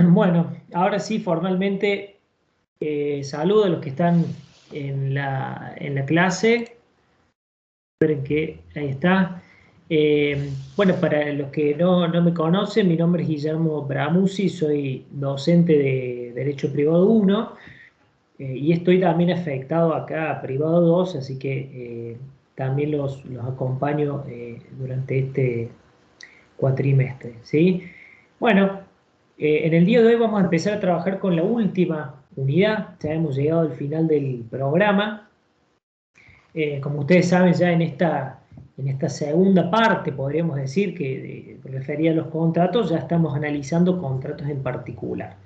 Bueno, ahora sí, formalmente saludo a los que están en la clase. Esperen que ahí está. Bueno, para los que no me conocen, mi nombre es Guillermo Bramusi, soy docente de Derecho Privado 1 y estoy también afectado acá a Privado 2, así que también los acompaño durante este cuatrimestre, ¿sí? Bueno, en el día de hoy vamos a empezar a trabajar con la última unidad, ya hemos llegado al final del programa. Como ustedes saben, ya en esta segunda parte, podríamos decir, que refería a los contratos, ya estamos analizando contratos en particular.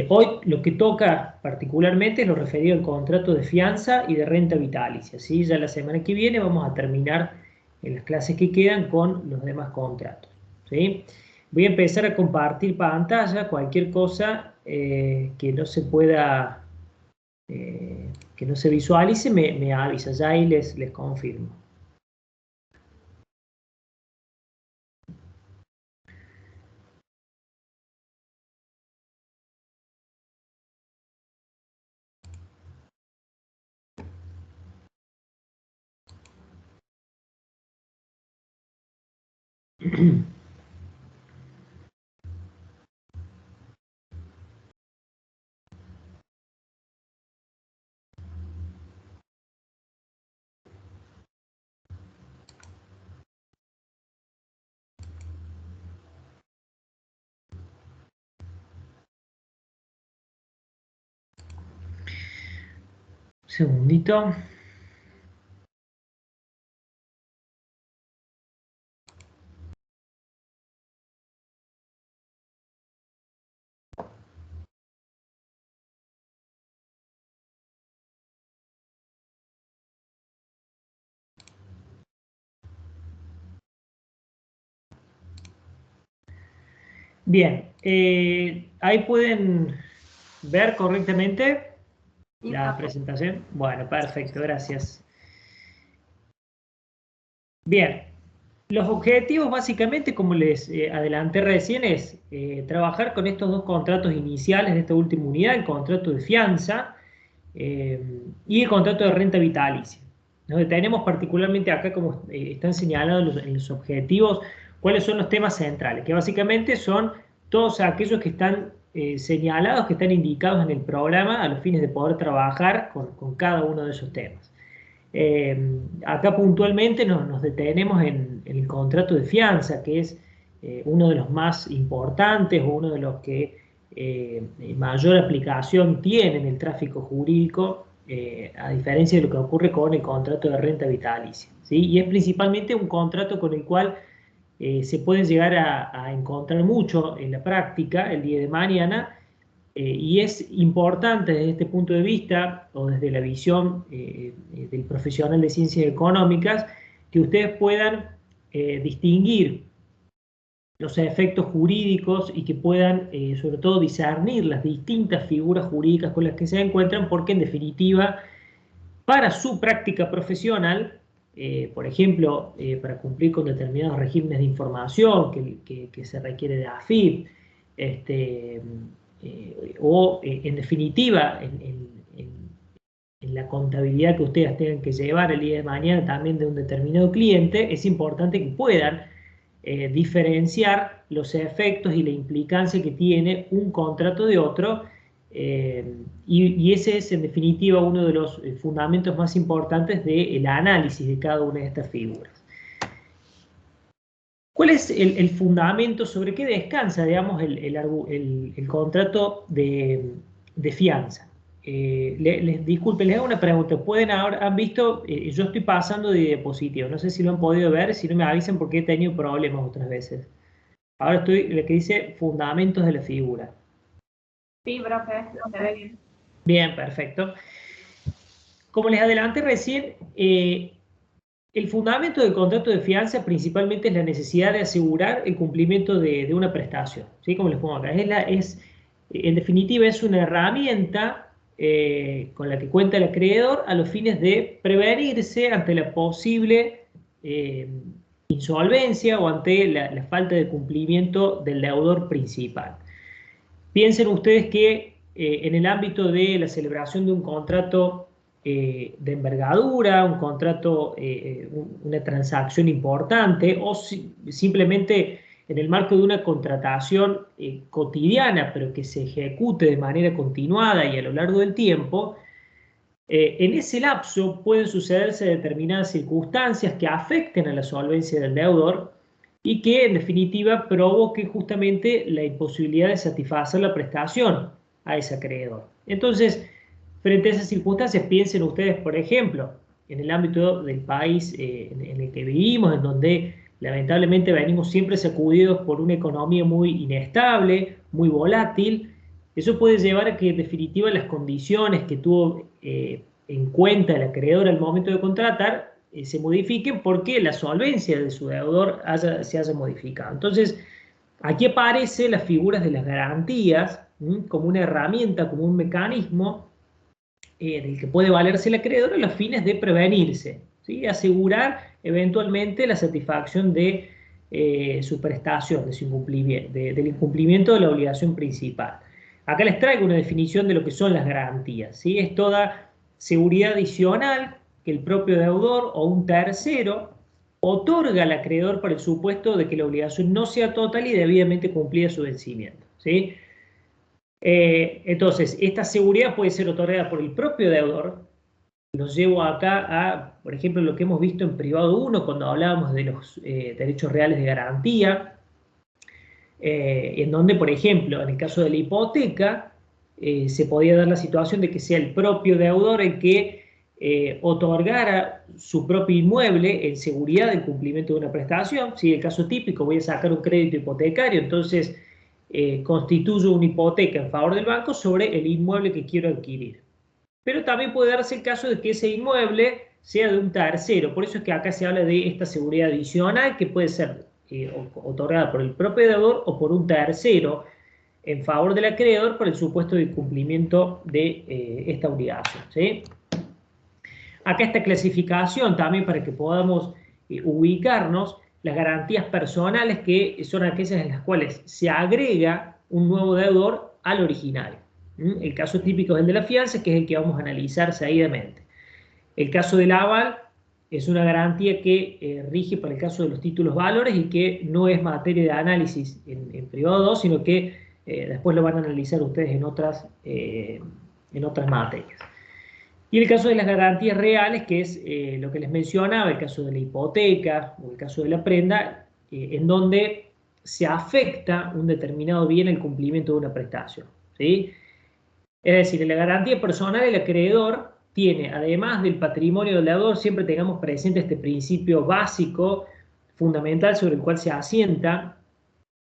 Hoy lo que toca particularmente es lo referido al contrato de fianza y de renta vitalicia, ¿sí? Ya la semana que viene vamos a terminar en las clases que quedan con los demás contratos, ¿sí? Voy a empezar a compartir pantalla, cualquier cosa que no se pueda, que no se visualice, me avisa, ya ahí les confirmo. Un segundito. Bien, ahí pueden ver correctamente la presentación. Bueno, perfecto, gracias. Bien, los objetivos básicamente, como les adelanté recién, es trabajar con estos dos contratos iniciales de esta última unidad, el contrato de fianza eh, y el contrato de renta vitalicia. Nos detenemos particularmente acá, como están señalados en los objetivos, cuáles son los temas centrales, que básicamente son todos aquellos que están señalados, que están indicados en el programa a los fines de poder trabajar con cada uno de esos temas. Acá puntualmente nos detenemos en el contrato de fianza, que es uno de los más importantes o uno de los que mayor aplicación tiene en el tráfico jurídico, a diferencia de lo que ocurre con el contrato de renta vitalicia, ¿sí? Y es principalmente un contrato con el cual se puede llegar a encontrar mucho en la práctica el día de mañana. Y es importante desde este punto de vista, o desde la visión del profesional de ciencias económicas, que ustedes puedan distinguir los efectos jurídicos y que puedan, sobre todo, discernir las distintas figuras jurídicas con las que se encuentran, porque en definitiva, para su práctica profesional, por ejemplo, para cumplir con determinados regímenes de información que se requiere de AFIP, este, o en definitiva, en la contabilidad que ustedes tengan que llevar el día de mañana también de un determinado cliente, es importante que puedan diferenciar los efectos y la implicancia que tiene un contrato de otro, y ese es en definitiva uno de los fundamentos más importantes del análisis de cada una de estas figuras. ¿Cuál es el fundamento sobre qué descansa, digamos, el contrato de fianza? Disculpen, les hago una pregunta. ¿Pueden ahora, han visto, yo estoy pasando de diapositiva, no sé si lo han podido ver, si no me avisen porque he tenido problemas otras veces. Ahora estoy, lo que dice fundamentos de la figura. Sí, profe, se ve bien. Bien, perfecto. Como les adelanté recién, el fundamento del contrato de fianza principalmente es la necesidad de asegurar el cumplimiento de una prestación, ¿sí? Como les pongo acá, en definitiva es una herramienta con la que cuenta el acreedor a los fines de prevenirse ante la posible insolvencia o ante la falta de cumplimiento del deudor principal. piensen ustedes que en el ámbito de la celebración de un contrato de envergadura, un contrato, una transacción importante, o simplemente en el marco de una contratación cotidiana, pero que se ejecute de manera continuada y a lo largo del tiempo, en ese lapso pueden sucederse determinadas circunstancias que afecten a la solvencia del deudor y que en definitiva provoque justamente la imposibilidad de satisfacer la prestación a ese acreedor. Entonces, frente a esas circunstancias, piensen ustedes, por ejemplo, en el ámbito del país en el que vivimos, en donde lamentablemente venimos siempre sacudidos por una economía muy inestable, muy volátil. Eso puede llevar a que en definitiva las condiciones que tuvo en cuenta el acreedor al momento de contratar se modifiquen porque la solvencia de su deudor se haya modificado. Entonces, aquí aparecen las figuras de las garantías como una herramienta, como un mecanismo del que puede valerse el acreedor a los fines de prevenirse, ¿sí? Asegurar eventualmente la satisfacción de su prestación, de su incumplimiento, del incumplimiento de la obligación principal. Acá les traigo una definición de lo que son las garantías, ¿sí? Es toda seguridad adicional que el propio deudor o un tercero otorga al acreedor para el supuesto de que la obligación no sea total y debidamente cumplida su vencimiento, ¿sí? Entonces, esta seguridad puede ser otorgada por el propio deudor. Los llevo acá a, por ejemplo, lo que hemos visto en privado 1 cuando hablábamos de los derechos reales de garantía, en donde, por ejemplo, en el caso de la hipoteca, se podía dar la situación de que sea el propio deudor el que otorgara su propio inmueble en seguridad del cumplimiento de una prestación. Si el caso típico, voy a sacar un crédito hipotecario, entonces constituyo una hipoteca en favor del banco sobre el inmueble que quiero adquirir. Pero también puede darse el caso de que ese inmueble sea de un tercero. Por eso es que acá se habla de esta seguridad adicional que puede ser otorgada por el propio deudor o por un tercero en favor del acreedor por el supuesto de cumplimiento de esta obligación, ¿sí? Acá esta clasificación también para que podamos ubicarnos, las garantías personales que son aquellas en las cuales se agrega un nuevo deudor al original. El caso típico es el de la fianza, que es el que vamos a analizar seguidamente. El caso del aval es una garantía que rige para el caso de los títulos valores y que no es materia de análisis en privado 2, sino que después lo van a analizar ustedes en otras materias. Y el caso de las garantías reales, que es lo que les mencionaba, el caso de la hipoteca o el caso de la prenda, en donde se afecta un determinado bien el cumplimiento de una prestación, ¿sí? Es decir, en la garantía personal el acreedor tiene, además del patrimonio del deudor, siempre tengamos presente este principio básico, fundamental, sobre el cual se asienta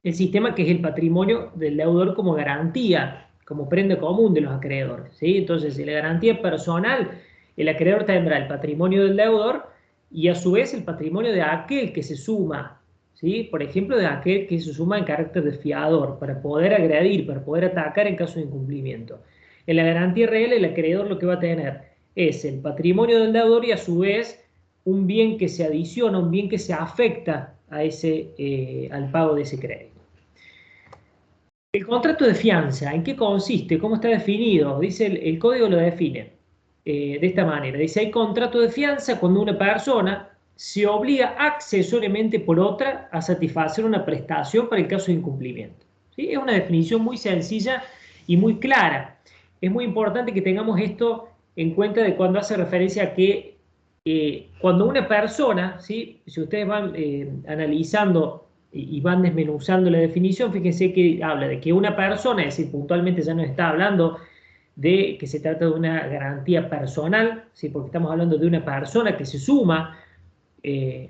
el sistema, que es el patrimonio del deudor como garantía, como prenda común de los acreedores, ¿sí? Entonces, en la garantía personal, el acreedor tendrá el patrimonio del deudor y a su vez el patrimonio de aquel que se suma, ¿sí? Por ejemplo, de aquel que se suma en carácter de fiador, para poder agredir, para poder atacar en caso de incumplimiento. En la garantía real, el acreedor lo que va a tener es el patrimonio del deudor y a su vez un bien que se adiciona, un bien que se afecta a al pago de ese crédito. El contrato de fianza, ¿en qué consiste? ¿Cómo está definido? Dice el código lo define de esta manera. Dice, hay contrato de fianza cuando una persona se obliga accesoriamente por otra a satisfacer una prestación para el caso de incumplimiento, ¿sí? Es una definición muy sencilla y muy clara. Es muy importante que tengamos esto en cuenta de cuando hace referencia a que cuando una persona, ¿sí? Si ustedes van analizando y van desmenuzando la definición, fíjense que habla de que una persona, es decir, puntualmente ya no está hablando de que se trata de una garantía personal, ¿sí? Porque estamos hablando de una persona que se suma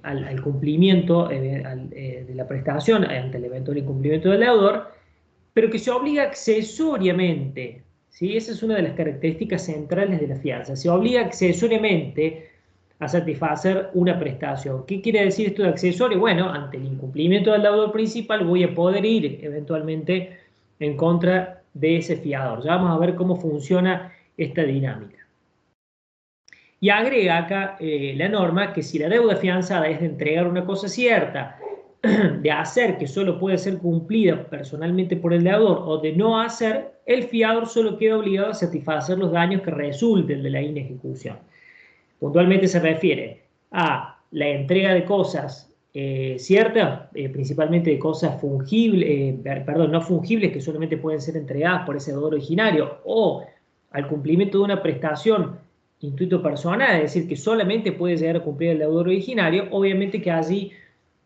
al cumplimiento de la prestación ante el eventual incumplimiento del deudor, pero que se obliga accesoriamente, ¿sí? Esa es una de las características centrales de la fianza, se obliga accesoriamente a satisfacer una prestación. ¿Qué quiere decir esto de accesorio? Bueno, ante el incumplimiento del deudor principal voy a poder ir eventualmente en contra de ese fiador. Ya vamos a ver cómo funciona esta dinámica. Y agrega acá la norma que si la deuda fianzada es de entregar una cosa cierta de hacer, que solo puede ser cumplida personalmente por el deudor, o de no hacer, el fiador solo queda obligado a satisfacer los daños que resulten de la inejecución. Puntualmente se refiere a la entrega de cosas ciertas, principalmente de cosas fungibles, perdón, no fungibles, que solamente pueden ser entregadas por ese deudor originario, o al cumplimiento de una prestación intuito personal, es decir, que solamente puede llegar a cumplir el deudor originario. Obviamente que allí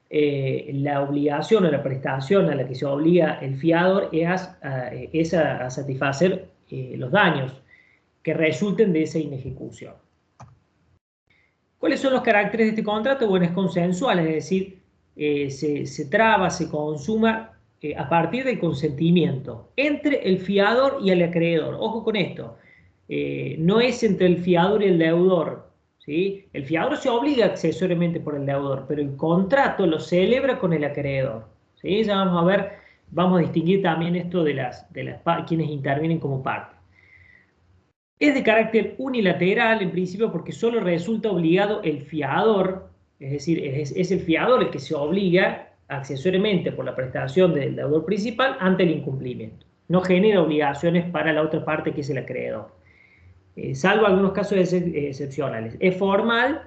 la obligación o la prestación a la que se obliga el fiador es a satisfacer los daños que resulten de esa inejecución. ¿Cuáles son los caracteres de este contrato? Bueno, es consensual, es decir, se traba, se consuma a partir del consentimiento entre el fiador y el acreedor. Ojo con esto, no es entre el fiador y el deudor, ¿sí? El fiador se obliga accesoriamente por el deudor, pero el contrato lo celebra con el acreedor, ¿sí? Ya vamos a ver, vamos a distinguir también esto de quienes intervienen como parte. Es de carácter unilateral en principio porque solo resulta obligado el fiador, es decir, es el fiador el que se obliga accesoriamente por la prestación del deudor principal ante el incumplimiento. No genera obligaciones para la otra parte que es el acreedor, salvo algunos casos excepcionales. Es formal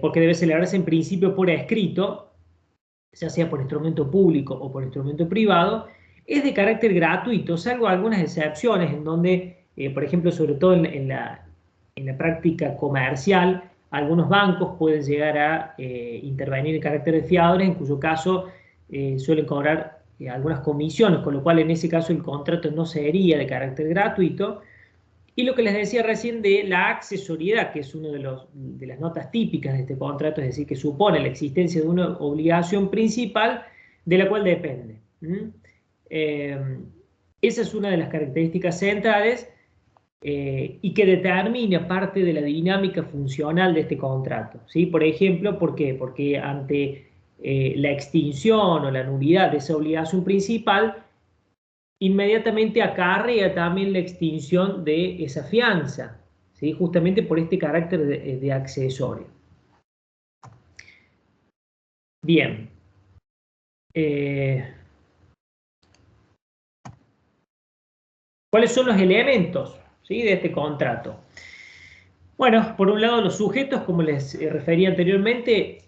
porque debe celebrarse en principio por escrito, ya sea por instrumento público o por instrumento privado. Es de carácter gratuito, salvo algunas excepciones en donde por ejemplo, sobre todo en la práctica comercial, algunos bancos pueden llegar a intervenir en carácter de fiadores, en cuyo caso suelen cobrar algunas comisiones, con lo cual en ese caso el contrato no sería de carácter gratuito. Y lo que les decía recién de la accesoriedad, que es una de las notas típicas de este contrato, es decir, que supone la existencia de una obligación principal de la cual depende. Esa es una de las características centrales y que determina parte de la dinámica funcional de este contrato, ¿sí? Por ejemplo, ¿por qué? Porque ante la extinción o la nulidad de esa obligación principal, inmediatamente acarrea también la extinción de esa fianza, ¿sí? Justamente por este carácter de accesorio. Bien. ¿Cuáles son los elementos, ¿sí?, de este contrato? Bueno, por un lado los sujetos, como les refería anteriormente,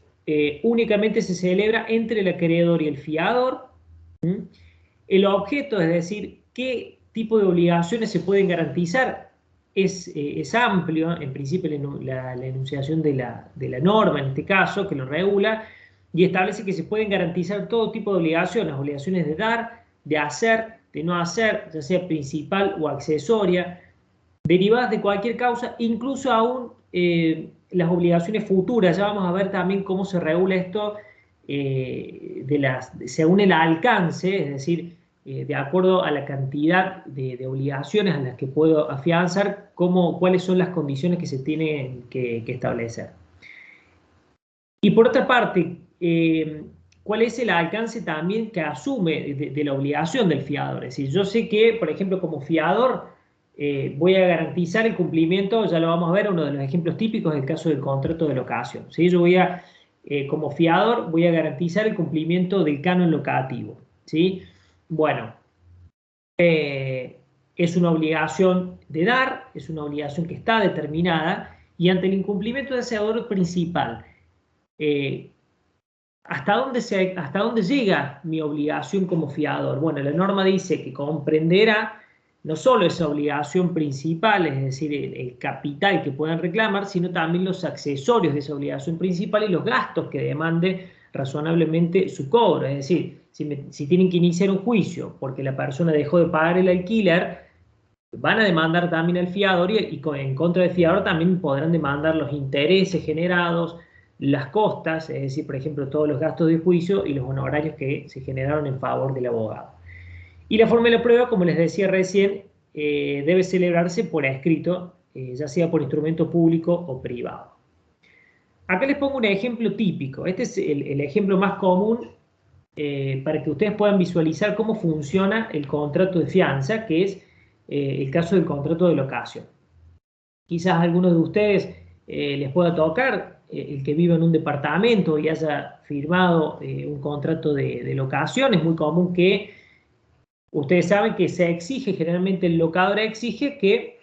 únicamente se celebra entre el acreedor y el fiador. El objeto, es decir, qué tipo de obligaciones se pueden garantizar, es amplio, en principio la enunciación de la norma, en este caso, que lo regula, y establece que se pueden garantizar todo tipo de obligaciones de dar, de hacer, de no hacer, ya sea principal o accesoria, derivadas de cualquier causa, incluso aún las obligaciones futuras. Ya vamos a ver también cómo se regula esto según el alcance, es decir, de acuerdo a la cantidad de obligaciones a las que puedo afianzar, cuáles son las condiciones que se tienen que establecer. Y por otra parte, ¿cuál es el alcance también que asume de la obligación del fiador? Es decir, yo sé que, por ejemplo, como fiador, voy a garantizar el cumplimiento, ya lo vamos a ver, uno de los ejemplos típicos es el caso del contrato de locación, ¿sí? Yo como fiador, voy a garantizar el cumplimiento del canon locativo, ¿sí? Bueno, es una obligación de dar, es una obligación que está determinada, y ante el incumplimiento de ese deudor principal, ¿hasta dónde llega mi obligación como fiador? Bueno, la norma dice que comprenderá no solo esa obligación principal, es decir, el capital que puedan reclamar, sino también los accesorios de esa obligación principal y los gastos que demande razonablemente su cobro. Es decir, si tienen que iniciar un juicio porque la persona dejó de pagar el alquiler, van a demandar también al fiador y en contra del fiador también podrán demandar los intereses generados, las costas, es decir, por ejemplo, todos los gastos de juicio y los honorarios que se generaron en favor del abogado. Y la forma de la prueba, como les decía recién, debe celebrarse por escrito, ya sea por instrumento público o privado. Acá les pongo un ejemplo típico. Este es el ejemplo más común para que ustedes puedan visualizar cómo funciona el contrato de fianza, que es el caso del contrato de locación. Quizás a algunos de ustedes les pueda tocar el que viva en un departamento y haya firmado un contrato de locación, es muy común que ustedes saben que se exige, generalmente el locador exige que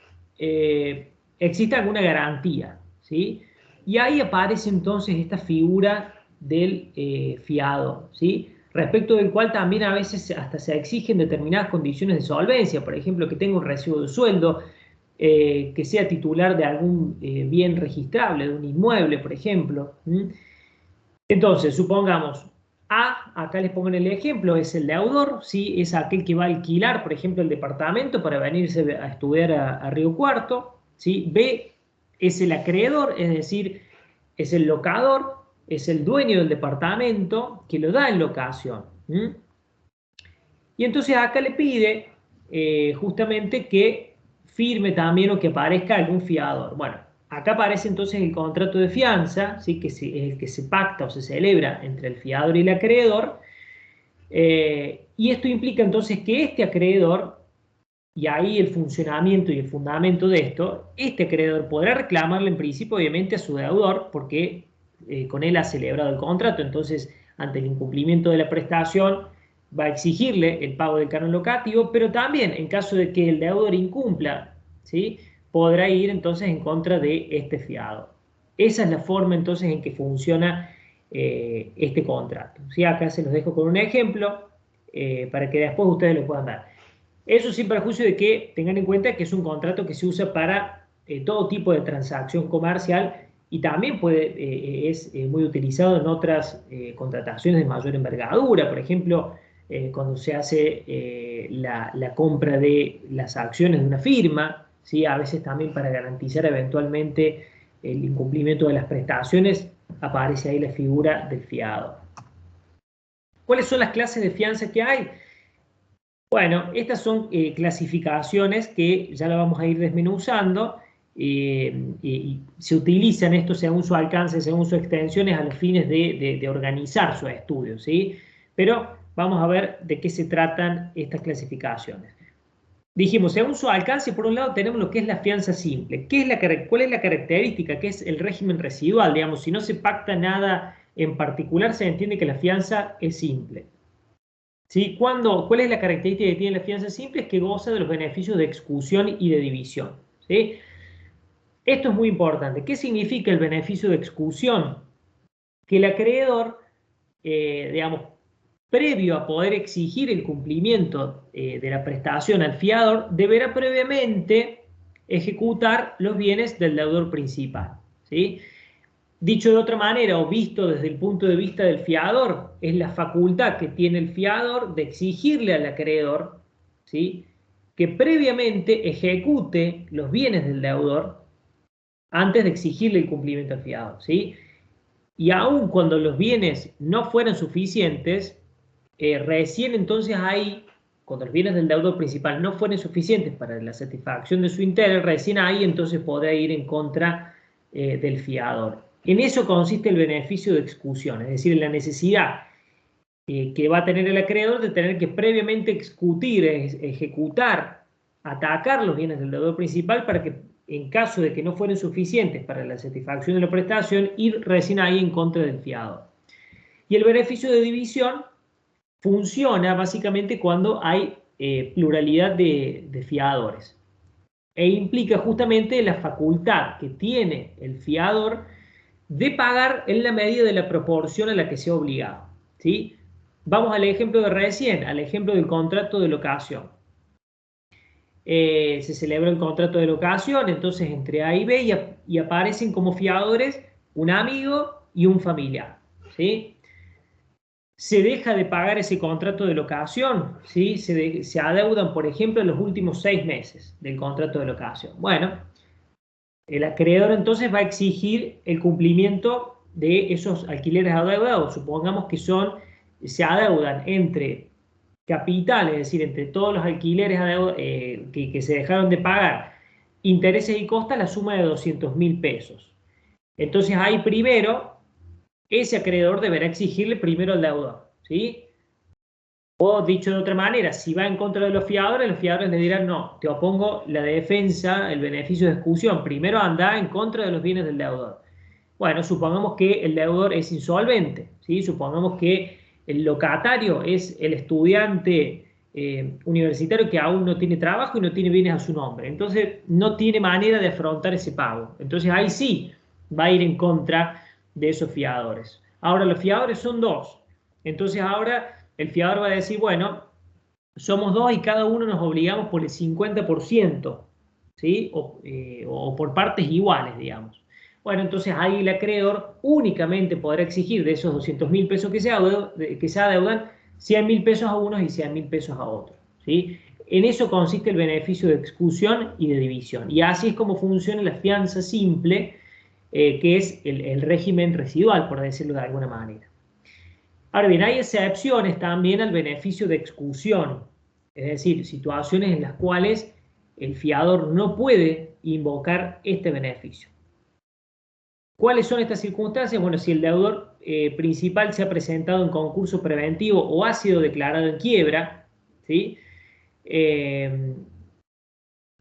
exista alguna garantía, ¿sí? Y ahí aparece entonces esta figura del fiador, ¿sí? Respecto del cual también a veces hasta se exigen determinadas condiciones de solvencia, por ejemplo, que tenga un recibo de sueldo, que sea titular de algún bien registrable, de un inmueble, por ejemplo. Entonces, supongamos, A, acá les pongo en el ejemplo, es el deudor, ¿sí? Es aquel que va a alquilar, por ejemplo, el departamento para venirse a estudiar a Río Cuarto, ¿sí? B, es el acreedor, es decir, es el locador, es el dueño del departamento que lo da en locación. Y entonces acá le pide justamente que firme también o que aparezca algún fiador. Bueno, acá aparece entonces el contrato de fianza, ¿sí? Que es el que se pacta o se celebra entre el fiador y el acreedor. Y esto implica entonces que este acreedor, y ahí el funcionamiento y el fundamento de esto, este acreedor podrá reclamarle en principio obviamente a su deudor porque con él ha celebrado el contrato, entonces ante el incumplimiento de la prestación va a exigirle el pago del canon locativo, pero también en caso de que el deudor incumpla, ¿sí? Podrá ir entonces en contra de este fiado. Esa es la forma entonces en que funciona este contrato, ¿sí? Acá se los dejo con un ejemplo para que después ustedes lo puedan ver. Eso sin perjuicio de que tengan en cuenta que es un contrato que se usa para todo tipo de transacción comercial y también es muy utilizado en otras contrataciones de mayor envergadura. Por ejemplo, cuando se hace la compra de las acciones de una firma, ¿sí? A veces también para garantizar eventualmente el incumplimiento de las prestaciones, aparece ahí la figura del fiado. ¿Cuáles son las clases de fianza que hay? Bueno, estas son clasificaciones que ya la vamos a ir desmenuzando y se utilizan esto según su alcance, según sus extensiones a los fines de organizar su estudio, ¿sí? Pero vamos a ver de qué se tratan estas clasificaciones. Dijimos, según su alcance, por un lado tenemos lo que es la fianza simple. ¿Cuál es la característica? ¿Qué es el régimen residual? Digamos, si no se pacta nada en particular, se entiende que la fianza es simple. ¿Sí? ¿Cuál es la característica que tiene la fianza simple? Es que goza de los beneficios de execución y de división. ¿Sí? Esto es muy importante. ¿Qué significa el beneficio de execución? Que el acreedor, digamos, previo a poder exigir el cumplimiento de la prestación al fiador, deberá previamente ejecutar los bienes del deudor principal. ¿Sí? Dicho de otra manera, o visto desde el punto de vista del fiador, es la facultad que tiene el fiador de exigirle al acreedor, ¿sí? Que previamente ejecute los bienes del deudor antes de exigirle el cumplimiento al fiador, ¿sí? Y aun cuando los bienes no fueran suficientes, recién entonces ahí, cuando los bienes del deudor principal no fueran suficientes para la satisfacción de su interés, recién ahí entonces podrá ir en contra del fiador. En eso consiste el beneficio de execución, es decir, en la necesidad que va a tener el acreedor de tener que previamente ejecutar, atacar los bienes del deudor principal para que en caso de que no fueran suficientes para la satisfacción de la prestación, ir recién ahí en contra del fiador. Y el beneficio de división funciona básicamente cuando hay pluralidad de fiadores e implica justamente la facultad que tiene el fiador de pagar en la medida de la proporción a la que sea obligado, ¿sí? Vamos al ejemplo de recién, al ejemplo del contrato de locación. Se celebra el contrato de locación, entonces entre A y B y aparecen como fiadores un amigo y un familiar, ¿sí? Se deja de pagar ese contrato de locación, ¿sí? Se adeudan, por ejemplo, en los últimos 6 meses del contrato de locación. Bueno, el acreedor entonces va a exigir el cumplimiento de esos alquileres adeudados. Supongamos que se adeudan entre capital, es decir, entre todos los alquileres que se dejaron de pagar, intereses y costas, la suma de 200.000 pesos. Entonces ahí primero, ese acreedor deberá exigirle primero al deudor, ¿sí? O dicho de otra manera, si va en contra de los fiadores le dirán, no, te opongo la defensa, el beneficio de execución, primero anda en contra de los bienes del deudor. Bueno, supongamos que el deudor es insolvente, ¿sí? Supongamos que el locatario es el estudiante universitario que aún no tiene trabajo y no tiene bienes a su nombre. Entonces, no tiene manera de afrontar ese pago. Entonces, ahí sí va a ir en contra de esos fiadores. Ahora, los fiadores son dos. Entonces, ahora el fiador va a decir, bueno, somos dos y cada uno nos obligamos por el 50%, ¿sí? O por partes iguales, digamos. Bueno, entonces ahí el acreedor únicamente podrá exigir de esos 200.000 pesos que se adeudan, 100.000 pesos a unos y 100.000 pesos a otros, ¿sí? En eso consiste el beneficio de excusión y de división. Y así es como funciona la fianza simple, que es el régimen residual, por decirlo de alguna manera. Ahora bien, hay excepciones también al beneficio de exclusión, es decir, situaciones en las cuales el fiador no puede invocar este beneficio. ¿Cuáles son estas circunstancias? Bueno, si el deudor principal se ha presentado en concurso preventivo o ha sido declarado en quiebra, ¿sí?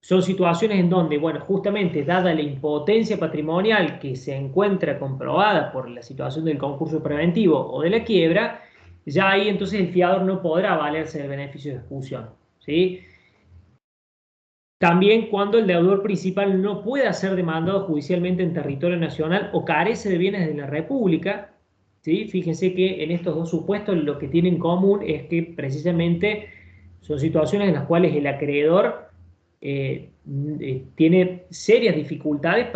Son situaciones en donde, bueno, justamente dada la impotencia patrimonial que se encuentra comprobada por la situación del concurso preventivo o de la quiebra, ya ahí entonces el fiador no podrá valerse del beneficio de exclusión, ¿sí? También cuando el deudor principal no pueda ser demandado judicialmente en territorio nacional o carece de bienes de la República, ¿sí? Fíjense que en estos dos supuestos lo que tienen en común es que precisamente son situaciones en las cuales el acreedor tiene serias dificultades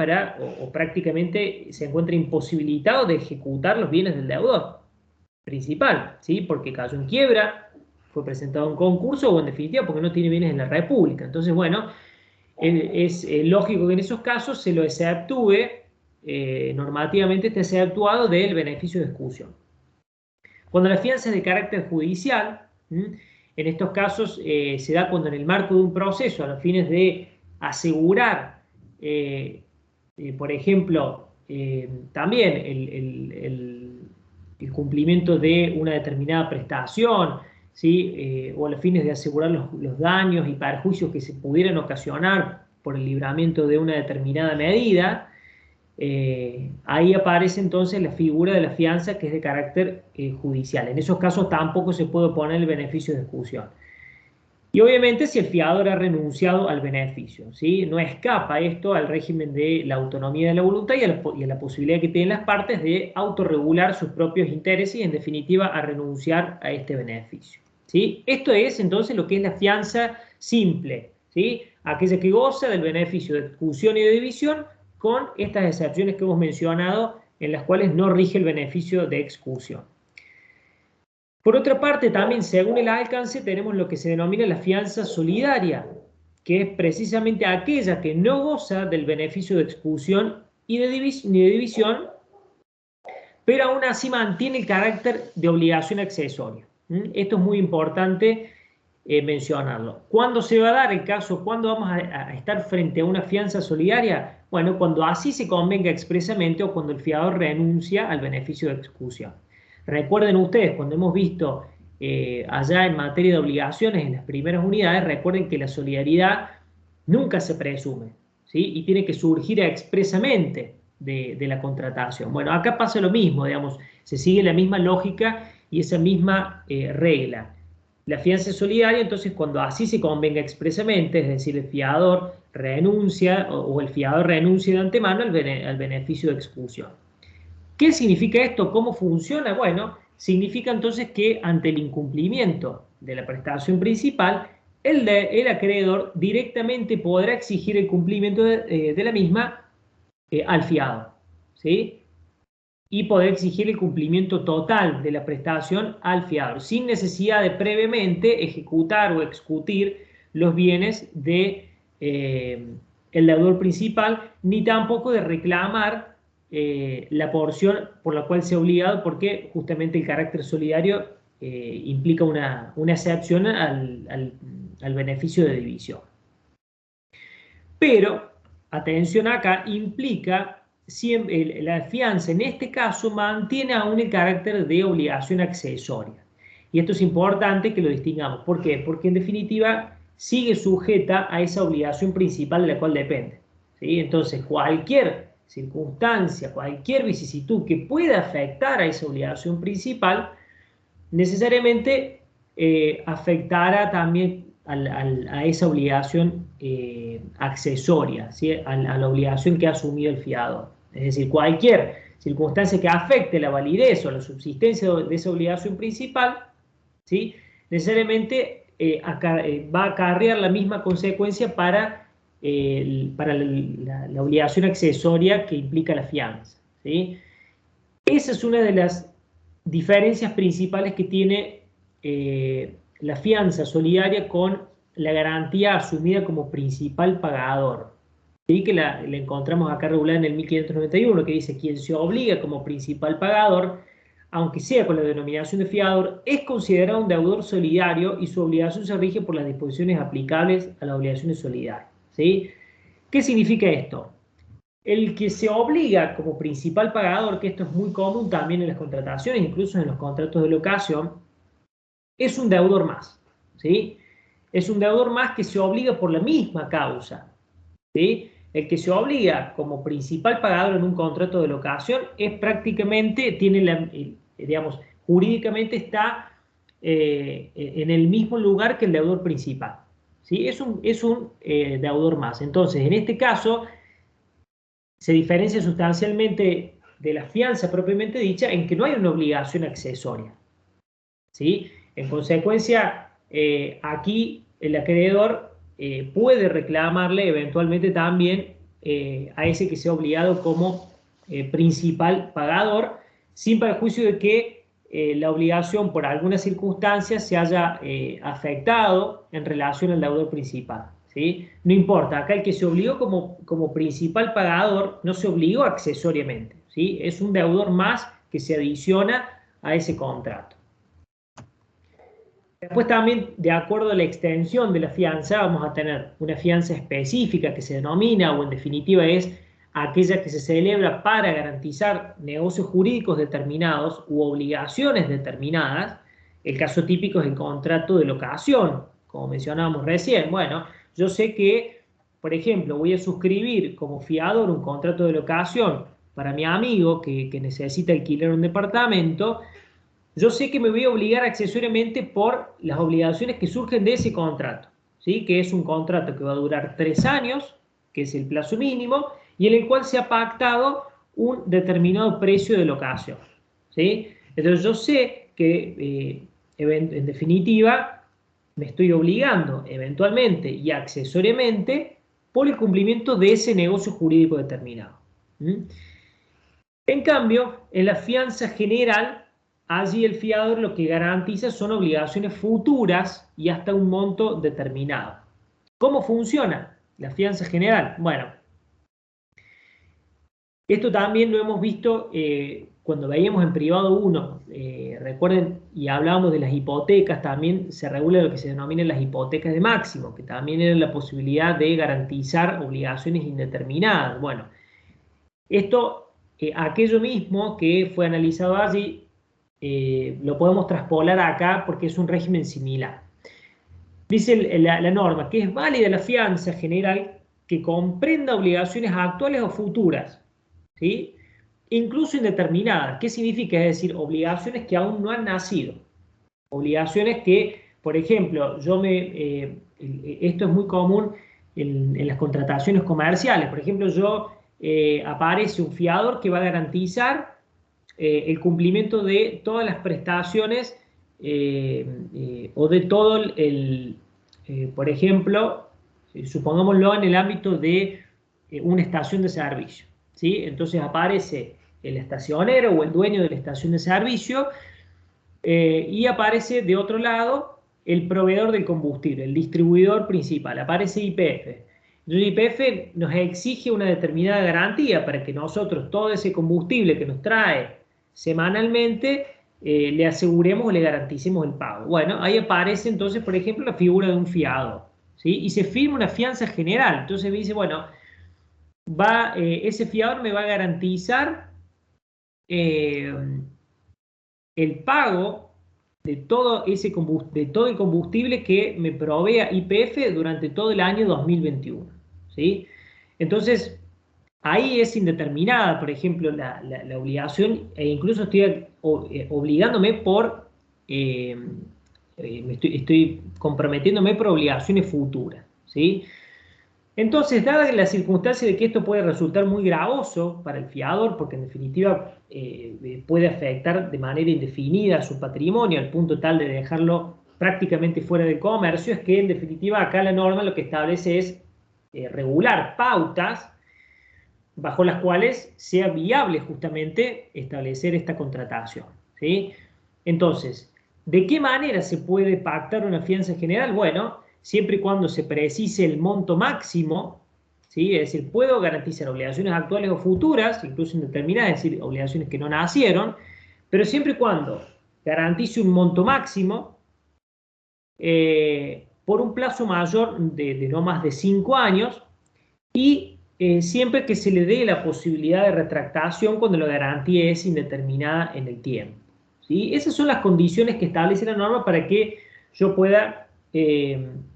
o prácticamente se encuentra imposibilitado de ejecutar los bienes del deudor principal, ¿sí? Porque cayó en quiebra, fue presentado un concurso o en definitiva porque no tiene bienes en la República. Entonces, bueno, es lógico que en esos casos se lo exceptúe, normativamente esté exceptuado del beneficio de exclusión. Cuando la fianza es de carácter judicial, en estos casos se da cuando en el marco de un proceso, a los fines de asegurar, por ejemplo, también el cumplimiento de una determinada prestación, ¿sí? O a los fines de asegurar los daños y perjuicios que se pudieran ocasionar por el libramiento de una determinada medida, ahí aparece entonces la figura de la fianza que es de carácter judicial. En esos casos tampoco se puede oponer el beneficio de exclusión. Y obviamente si el fiador ha renunciado al beneficio, ¿sí? No escapa esto al régimen de la autonomía de la voluntad y a la posibilidad que tienen las partes de autorregular sus propios intereses y en definitiva a renunciar a este beneficio, ¿sí? Esto es entonces lo que es la fianza simple, ¿sí? Aquella que goza del beneficio de exclusión y de división con estas excepciones que hemos mencionado en las cuales no rige el beneficio de exclusión. Por otra parte, también según el alcance tenemos lo que se denomina la fianza solidaria, que es precisamente aquella que no goza del beneficio de expulsión ni de división, pero aún así mantiene el carácter de obligación accesoria. Esto es muy importante mencionarlo. ¿Cuándo se va a dar el caso? ¿Cuándo vamos a estar frente a una fianza solidaria? Bueno, cuando así se convenga expresamente o cuando el fiador renuncia al beneficio de exclusión. Recuerden ustedes, cuando hemos visto allá en materia de obligaciones en las primeras unidades, recuerden que la solidaridad nunca se presume, ¿sí? Y tiene que surgir expresamente de la contratación. Bueno, acá pasa lo mismo, digamos, se sigue la misma lógica y esa misma regla. La fianza es solidaria, entonces cuando así se convenga expresamente, es decir, el fiador renuncia o el fiador renuncia de antemano al beneficio de exclusión. ¿Qué significa esto? ¿Cómo funciona? Bueno, significa entonces que ante el incumplimiento de la prestación principal, el acreedor directamente podrá exigir el cumplimiento de la misma al fiador, ¿sí? Y poder exigir el cumplimiento total de la prestación al fiador, sin necesidad de previamente ejecutar o executir los bienes de el deudor principal, ni tampoco de reclamar la porción por la cual se ha obligado, porque justamente el carácter solidario implica una excepción al beneficio de división. Pero, atención acá, implica siempre, la fianza en este caso mantiene aún el carácter de obligación accesoria. Y esto es importante que lo distingamos. ¿Por qué? Porque en definitiva sigue sujeta a esa obligación principal de la cual depende, ¿sí? Entonces, cualquier circunstancia, cualquier vicisitud que pueda afectar a esa obligación principal, necesariamente afectará también a esa obligación accesoria, ¿sí? A la obligación que ha asumido el fiador. Es decir, cualquier circunstancia que afecte la validez o la subsistencia de esa obligación principal, ¿sí? Necesariamente va a acarrear la misma consecuencia para la obligación accesoria que implica la fianza, ¿sí? Esa es una de las diferencias principales que tiene la fianza solidaria con la garantía asumida como principal pagador. ¿Sí? Que la encontramos acá regulada en el 1591, que dice: quien se obliga como principal pagador, aunque sea con la denominación de fiador, es considerado un deudor solidario y su obligación se rige por las disposiciones aplicables a las obligaciones solidarias. ¿Sí? ¿Qué significa esto? El que se obliga como principal pagador, que esto es muy común también en las contrataciones, incluso en los contratos de locación, es un deudor más, ¿sí? Es un deudor más que se obliga por la misma causa, ¿sí? El que se obliga como principal pagador en un contrato de locación es prácticamente, digamos, jurídicamente está en el mismo lugar que el deudor principal, ¿sí? Es un deudor más. Entonces, en este caso, se diferencia sustancialmente de la fianza propiamente dicha en que no hay una obligación accesoria, ¿sí? En consecuencia, aquí el acreedor puede reclamarle eventualmente también a ese que sea obligado como principal pagador, sin perjuicio de que la obligación por alguna circunstancia se haya afectado en relación al deudor principal, ¿sí? No importa, acá el que se obligó como principal pagador no se obligó accesoriamente, ¿sí? Es un deudor más que se adiciona a ese contrato. Después también, de acuerdo a la extensión de la fianza, vamos a tener una fianza específica que se denomina, o en definitiva es aquella que se celebra para garantizar negocios jurídicos determinados u obligaciones determinadas. El caso típico es el contrato de locación, como mencionábamos recién. Bueno, yo sé que, por ejemplo, voy a suscribir como fiador un contrato de locación para mi amigo que necesita alquilar un departamento. Yo sé que me voy a obligar accesoriamente por las obligaciones que surgen de ese contrato, ¿sí? Que es un contrato que va a durar 3 años, que es el plazo mínimo, y en el cual se ha pactado un determinado precio de locación, ¿sí? Entonces yo sé que, en definitiva, me estoy obligando eventualmente y accesoriamente por el cumplimiento de ese negocio jurídico determinado. ¿Mm? En cambio, en la fianza general, allí el fiador lo que garantiza son obligaciones futuras y hasta un monto determinado. ¿Cómo funciona la fianza general? Bueno, esto también lo hemos visto cuando veíamos en privado 1. Recuerden, y hablábamos de las hipotecas, también se regula lo que se denominan las hipotecas de máximo, que también era la posibilidad de garantizar obligaciones indeterminadas. Bueno, esto, aquello mismo que fue analizado allí, lo podemos traspolar acá porque es un régimen similar. Dice la norma que es válida la fianza general que comprenda obligaciones actuales o futuras, ¿sí? Incluso indeterminadas. ¿Qué significa? Es decir, obligaciones que aún no han nacido. Obligaciones que, por ejemplo, esto es muy común en las contrataciones comerciales. Por ejemplo, aparece un fiador que va a garantizar el cumplimiento de todas las prestaciones o de todo por ejemplo, supongámoslo en el ámbito de una estación de servicio, ¿sí? Entonces aparece el estacionero o el dueño de la estación de servicio y aparece de otro lado el proveedor del combustible, el distribuidor principal, aparece YPF. El YPF nos exige una determinada garantía para que nosotros todo ese combustible que nos trae semanalmente le aseguremos o le garanticemos el pago. Bueno, ahí aparece entonces, por ejemplo, la figura de un fiador, ¿sí? Y se firma una fianza general. Entonces me dice, bueno, ese fiador me va a garantizar el pago de todo el combustible que me provea YPF durante todo el año 2021, ¿sí? Entonces, ahí es indeterminada, por ejemplo, la obligación, e incluso estoy obligándome por, estoy comprometiéndome por obligaciones futuras, ¿sí? Entonces, dada la circunstancia de que esto puede resultar muy gravoso para el fiador, porque en definitiva puede afectar de manera indefinida su patrimonio al punto tal de dejarlo prácticamente fuera del comercio, es que en definitiva acá la norma lo que establece es regular pautas bajo las cuales sea viable justamente establecer esta contratación, ¿sí? Entonces, ¿de qué manera se puede pactar una fianza general? Bueno, siempre y cuando se precise el monto máximo, ¿sí? Es decir, puedo garantizar obligaciones actuales o futuras, incluso indeterminadas, es decir, obligaciones que no nacieron, pero siempre y cuando garantice un monto máximo por un plazo mayor de no más de 5 años y siempre que se le dé la posibilidad de retractación cuando la garantía es indeterminada en el tiempo, ¿sí? Esas son las condiciones que establece la norma para que yo pueda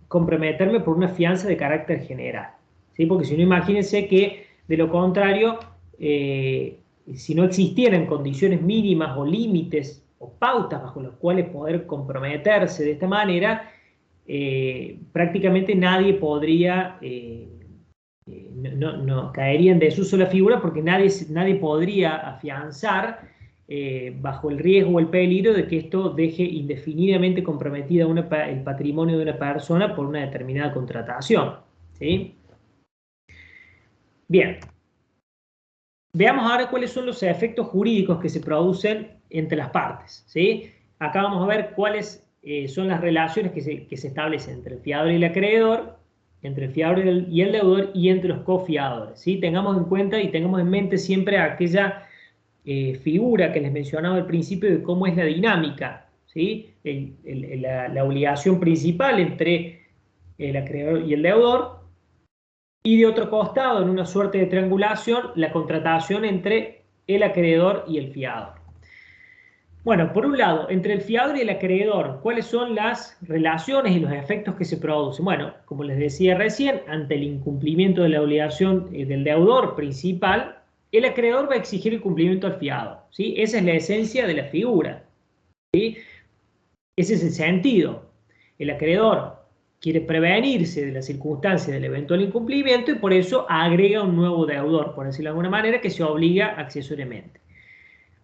comprometerme por una fianza de carácter general, ¿sí? Porque si no, imagínense que de lo contrario, si no existieran condiciones mínimas o límites o pautas bajo las cuales poder comprometerse de esta manera, prácticamente nadie podría no caería en desuso la figura porque nadie podría afianzar bajo el riesgo o el peligro de que esto deje indefinidamente comprometida el patrimonio de una persona por una determinada contratación, ¿sí? Bien, veamos ahora cuáles son los efectos jurídicos que se producen entre las partes, ¿sí? Acá vamos a ver cuáles son las relaciones que se establecen entre el fiador y el acreedor, entre el fiador y el deudor y entre los cofiadores, ¿sí? Tengamos en cuenta y tengamos en mente siempre aquella figura que les mencionaba al principio de cómo es la dinámica, ¿sí? La obligación principal entre el acreedor y el deudor, y de otro costado, en una suerte de triangulación, la contratación entre el acreedor y el fiador. Bueno, por un lado, entre el fiador y el acreedor, ¿cuáles son las relaciones y los efectos que se producen? Bueno, como les decía recién, ante el incumplimiento de la obligación del deudor principal, el acreedor va a exigir el cumplimiento al fiador, ¿sí? Esa es la esencia de la figura, ¿sí? Ese es el sentido. El acreedor quiere prevenirse de la circunstancia del eventual incumplimiento y por eso agrega un nuevo deudor, por decirlo de alguna manera, que se obliga accesoriamente.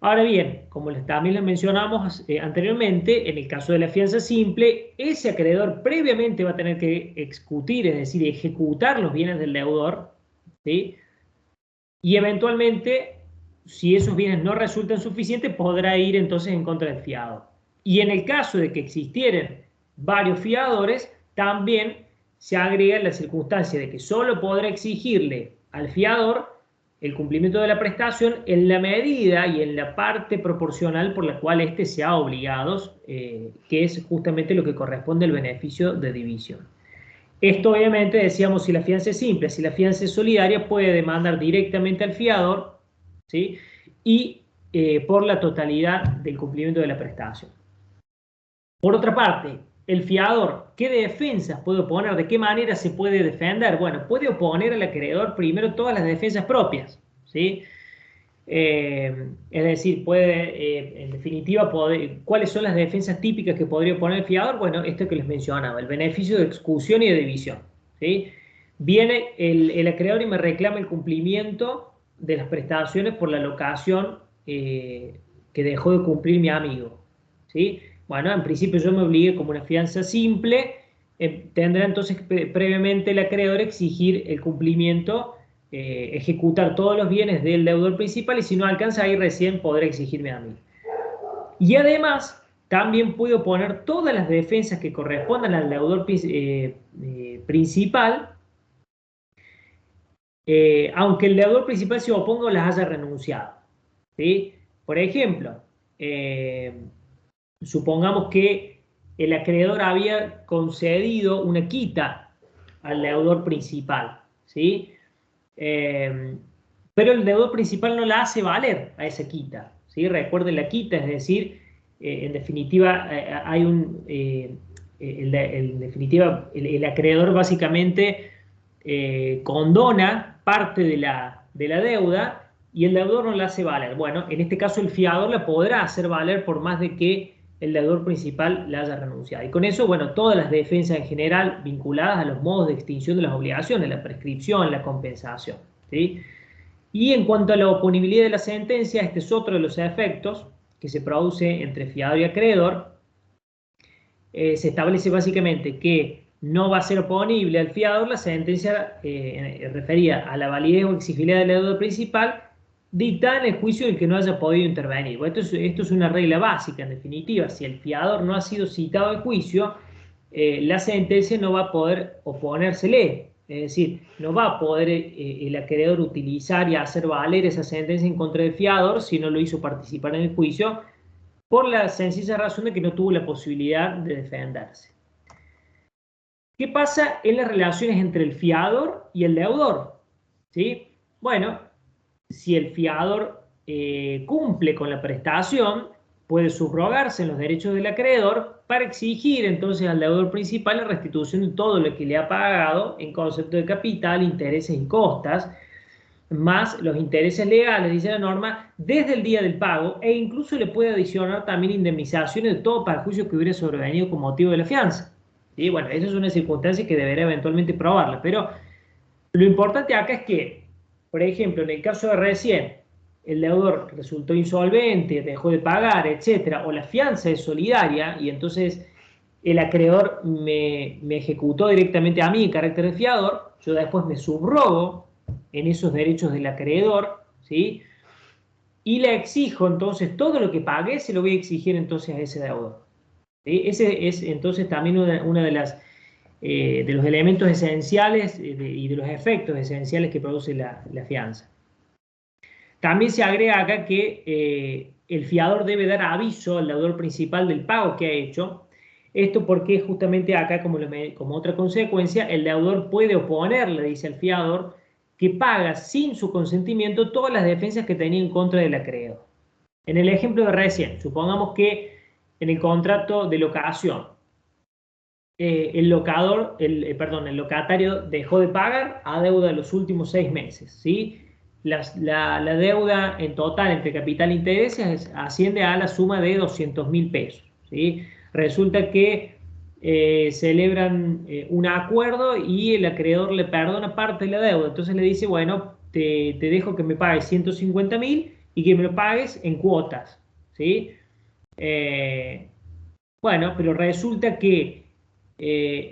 Ahora bien, como también les mencionamos anteriormente, en el caso de la fianza simple, ese acreedor previamente va a tener que executar, es decir, ejecutar los bienes del deudor, ¿sí? Y eventualmente, si esos bienes no resultan suficientes, podrá ir entonces en contra del fiador. Y en el caso de que existieran varios fiadores, también se agrega la circunstancia de que solo podrá exigirle al fiador el cumplimiento de la prestación en la medida y en la parte proporcional por la cual éste sea obligado, que es justamente lo que corresponde al beneficio de división. Esto obviamente, decíamos, si la fianza es simple, si la fianza es solidaria, puede demandar directamente al fiador, ¿sí? Y por la totalidad del cumplimiento de la prestación. Por otra parte, el fiador, ¿qué defensas puede oponer? ¿De qué manera se puede defender? Bueno, puede oponer al acreedor primero todas las defensas propias, ¿sí? Es decir, puede, en definitiva, ¿cuáles son las defensas típicas que podría oponer el fiador? Bueno, esto que les mencionaba, el beneficio de execución y de división, ¿sí? Viene el acreedor y me reclama el cumplimiento de las prestaciones por la locación que dejó de cumplir mi amigo, ¿sí? Bueno, en principio yo me obligué como una fianza simple, tendrá entonces previamente el acreedor exigir el cumplimiento, ejecutar todos los bienes del deudor principal y si no alcanza ahí recién podrá exigirme a mí. Y además también puedo poner todas las defensas que correspondan al deudor principal, aunque el deudor principal se oponga o las haya renunciado, ¿sí? Por ejemplo, supongamos que el acreedor había concedido una quita al deudor principal, ¿sí? Pero el deudor principal no la hace valer a esa quita, ¿sí? Recuerden la quita, es decir, en definitiva hay en definitiva el acreedor básicamente condona parte de de la deuda y el deudor no la hace valer. Bueno, en este caso el fiador la podrá hacer valer por más de que el deudor principal la haya renunciado. Y con eso, bueno, todas las defensas en general vinculadas a los modos de extinción de las obligaciones, la prescripción, la compensación, ¿sí? Y en cuanto a la oponibilidad de la sentencia, este es otro de los efectos que se produce entre fiador y acreedor. Se establece básicamente que no va a ser oponible al fiador la sentencia referida a la validez o exigibilidad de la deuda principal dictada en el juicio del que no haya podido intervenir. Bueno, esto es una regla básica, en definitiva. Si el fiador no ha sido citado al juicio, la sentencia no va a poder oponérsele. Es decir, no va a poder el acreedor utilizar y hacer valer esa sentencia en contra del fiador si no lo hizo participar en el juicio, por la sencilla razón de que no tuvo la posibilidad de defenderse. ¿Qué pasa en las relaciones entre el fiador y el deudor? ¿Sí? Bueno, si el fiador cumple con la prestación, puede subrogarse en los derechos del acreedor para exigir entonces al deudor principal la restitución de todo lo que le ha pagado en concepto de capital, intereses y costas, más los intereses legales, dice la norma, desde el día del pago, e incluso le puede adicionar también indemnizaciones de todo perjuicio que hubiera sobrevenido con motivo de la fianza. Y bueno, esa es una circunstancia que deberá eventualmente probarla, pero lo importante acá es que, por ejemplo, en el caso de recién, el deudor resultó insolvente, dejó de pagar, etcétera, o la fianza es solidaria y entonces el acreedor me ejecutó directamente a mí en carácter de fiador, yo después me subrogo en esos derechos del acreedor, ¿sí? Y le exijo entonces todo lo que pagué, se lo voy a exigir entonces a ese deudor. ¿Sí? Ese es entonces también una de las de los elementos esenciales y de los efectos esenciales que produce la fianza. También se agrega acá que el fiador debe dar aviso al deudor principal del pago que ha hecho. Esto porque justamente acá, como otra consecuencia, el deudor puede oponerle, dice el fiador, que paga sin su consentimiento todas las defensas que tenía en contra del acreedor. En el ejemplo de recién, supongamos que en el contrato de locación, el locatario dejó de pagar a deuda de los últimos 6 meses, ¿sí? La deuda en total entre capital e intereses asciende a la suma de 200.000 pesos, ¿sí? Resulta que celebran un acuerdo y el acreedor le perdona parte de la deuda, entonces le dice, bueno, te dejo que me pagues 150.000 y que me lo pagues en cuotas, ¿sí? Bueno, pero resulta que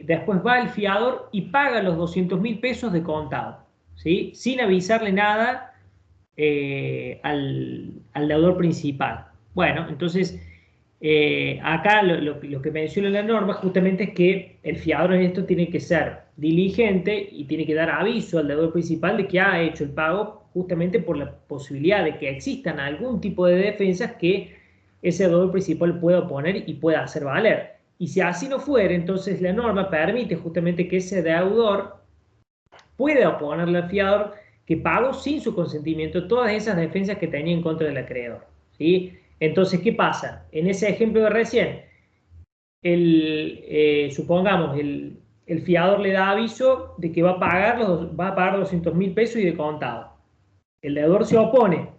después va el fiador y paga los 200.000 pesos de contado, ¿sí? Sin avisarle nada al deudor principal. Bueno, entonces acá lo que menciona la norma justamente es que el fiador en esto tiene que ser diligente y tiene que dar aviso al deudor principal de que ha hecho el pago, justamente por la posibilidad de que existan algún tipo de defensas que ese deudor principal pueda oponer y pueda hacer valer. Y si así no fuera, entonces la norma permite justamente que ese deudor pueda oponerle al fiador que pagó sin su consentimiento todas esas defensas que tenía en contra del acreedor, ¿sí? Entonces, ¿qué pasa? En ese ejemplo de recién, supongamos, el fiador le da aviso de que va a pagar 200.000 pesos y de contado. El deudor se opone.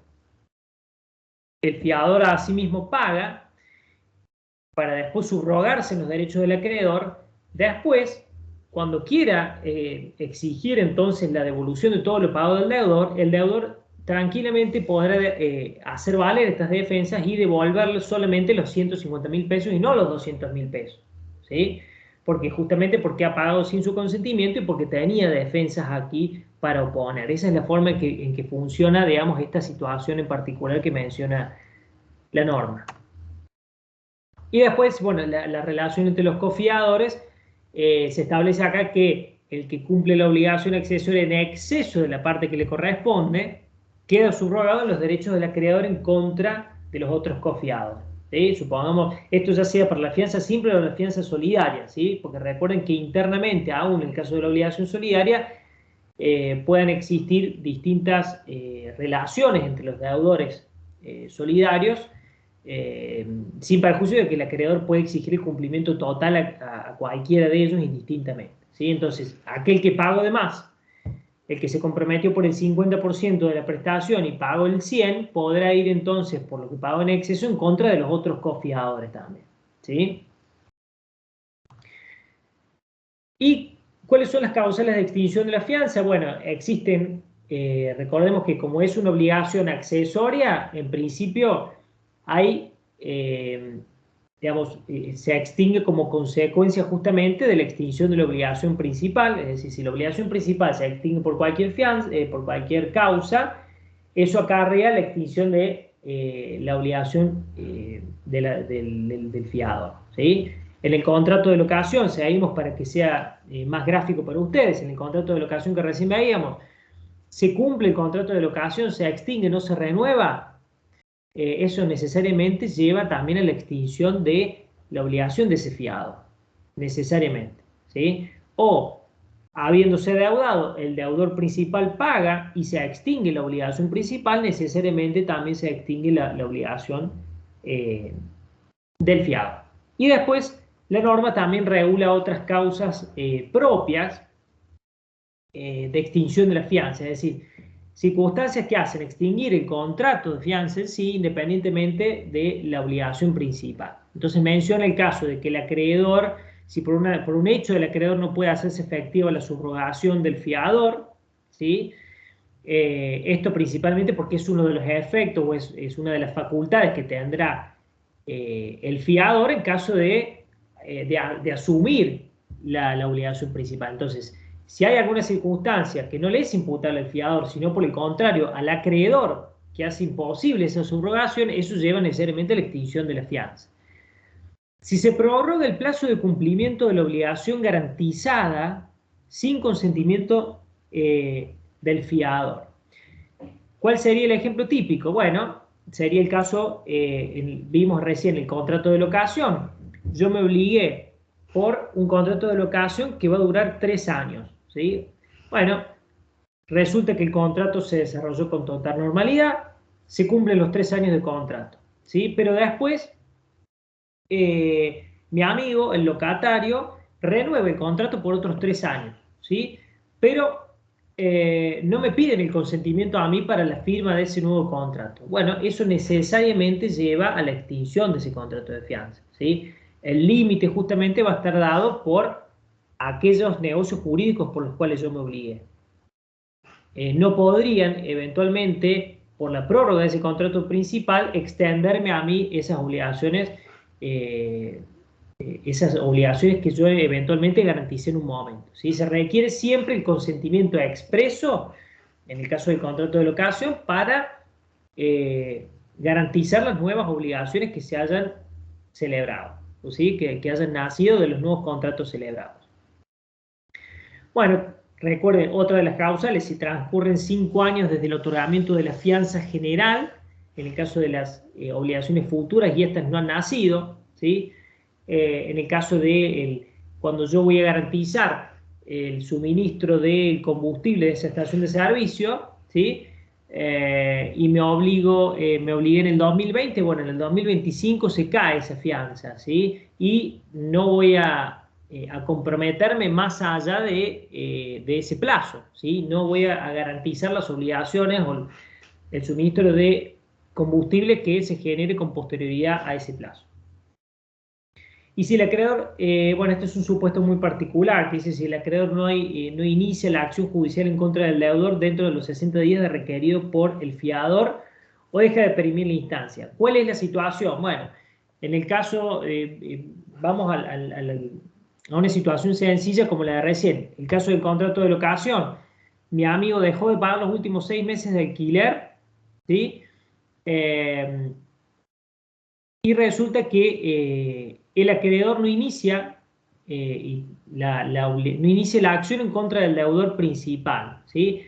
El fiador a sí mismo paga para después subrogarse en los derechos del acreedor. Después, cuando quiera exigir entonces la devolución de todo lo pagado del deudor, el deudor tranquilamente podrá hacer valer estas defensas y devolverle solamente los 150.000 pesos y no los 200.000 pesos, ¿sí? Justamente porque ha pagado sin su consentimiento y porque tenía defensas aquí para oponer. Esa es la forma en que funciona, digamos, esta situación en particular que menciona la norma. Y después, bueno, la relación entre los cofiadores, se establece acá que el que cumple la obligación accesoria en exceso de la parte que le corresponde, queda subrogado en los derechos del acreedor en contra de los otros cofiadores, ¿sí? Supongamos, esto ya sea para la fianza simple o la fianza solidaria, ¿sí? Porque recuerden que internamente, aún en el caso de la obligación solidaria, puedan existir distintas relaciones entre los deudores solidarios, sin perjuicio de que el acreedor puede exigir el cumplimiento total a cualquiera de ellos indistintamente, ¿sí? Entonces, aquel que pagó de más el que se comprometió por el 50% de la prestación y pagó el 100%, podrá ir entonces, por lo que pagó en exceso, en contra de los otros cofiadores también, ¿sí? ¿Y cuáles son las causales de extinción de la fianza? Bueno, existen, recordemos que como es una obligación accesoria, en principio hay, digamos, se extingue como consecuencia justamente de la extinción de la obligación principal. Es decir, si la obligación principal se extingue por cualquier fianza, por cualquier causa, eso acarrea la extinción de la obligación del fiador, ¿sí? En el contrato de locación, seguimos para que sea más gráfico para ustedes, en el contrato de locación que recién veíamos, se cumple el contrato de locación, se extingue, no se renueva, eso necesariamente lleva también a la extinción de la obligación de ese fiado, necesariamente, ¿sí? O, habiéndose deudado, el deudor principal paga y se extingue la obligación principal, necesariamente también se extingue la obligación del fiado. Y después, la norma también regula otras causas propias de extinción de la fianza, es decir, circunstancias que hacen extinguir el contrato de fianza en sí, independientemente de la obligación principal. Entonces menciona el caso de que el acreedor, si por un hecho del acreedor no puede hacerse efectiva la subrogación del fiador, ¿sí? Esto principalmente porque es uno de los efectos o es una de las facultades que tendrá el fiador en caso de asumir la obligación principal. Entonces, si hay alguna circunstancia que no le es imputable al fiador, sino por el contrario, al acreedor que hace imposible esa subrogación, eso lleva necesariamente a la extinción de la fianza. Si se prorroga el plazo de cumplimiento de la obligación garantizada sin consentimiento del fiador. ¿Cuál sería el ejemplo típico? Bueno, sería el caso, vimos recién el contrato de locación. Yo me obligué por un contrato de locación que va a durar 3 años, ¿sí? Bueno, resulta que el contrato se desarrolló con total normalidad, se cumplen los 3 años de contrato, ¿sí? Pero después, mi amigo, el locatario, renueva el contrato por otros 3 años, ¿sí? Pero no me piden el consentimiento a mí para la firma de ese nuevo contrato. Bueno, eso necesariamente lleva a la extinción de ese contrato de fianza, ¿sí? El límite justamente va a estar dado por aquellos negocios jurídicos por los cuales yo me obligué. No podrían eventualmente, por la prórroga de ese contrato principal, extenderme a mí esas obligaciones que yo eventualmente garanticé en un momento, ¿sí? Se requiere siempre el consentimiento expreso, en el caso del contrato de locación, para garantizar las nuevas obligaciones que se hayan celebrado, ¿sí? Que hayan nacido de los nuevos contratos celebrados. Bueno, recuerden, otra de las causales, si transcurren 5 años desde el otorgamiento de la fianza general, en el caso de las obligaciones futuras y estas no han nacido, ¿sí? En el caso de cuando yo voy a garantizar el suministro del combustible de esa estación de servicio, ¿sí? Y me obligué en el 2020, bueno, en el 2025 se cae esa fianza, ¿sí? Y no voy a comprometerme más allá de ese plazo, ¿sí? No voy a garantizar las obligaciones o el suministro de combustible que se genere con posterioridad a ese plazo. Y si el acreedor, bueno, este es un supuesto muy particular, que dice si el acreedor no inicia la acción judicial en contra del deudor dentro de los 60 días de requerido por el fiador o deja de perimir la instancia. ¿Cuál es la situación? Bueno, en el caso, vamos a una situación sencilla como la de recién, el caso del contrato de locación. Mi amigo dejó de pagar los últimos 6 meses de alquiler, ¿sí? Y resulta que el acreedor no inicia la acción en contra del deudor principal, ¿sí?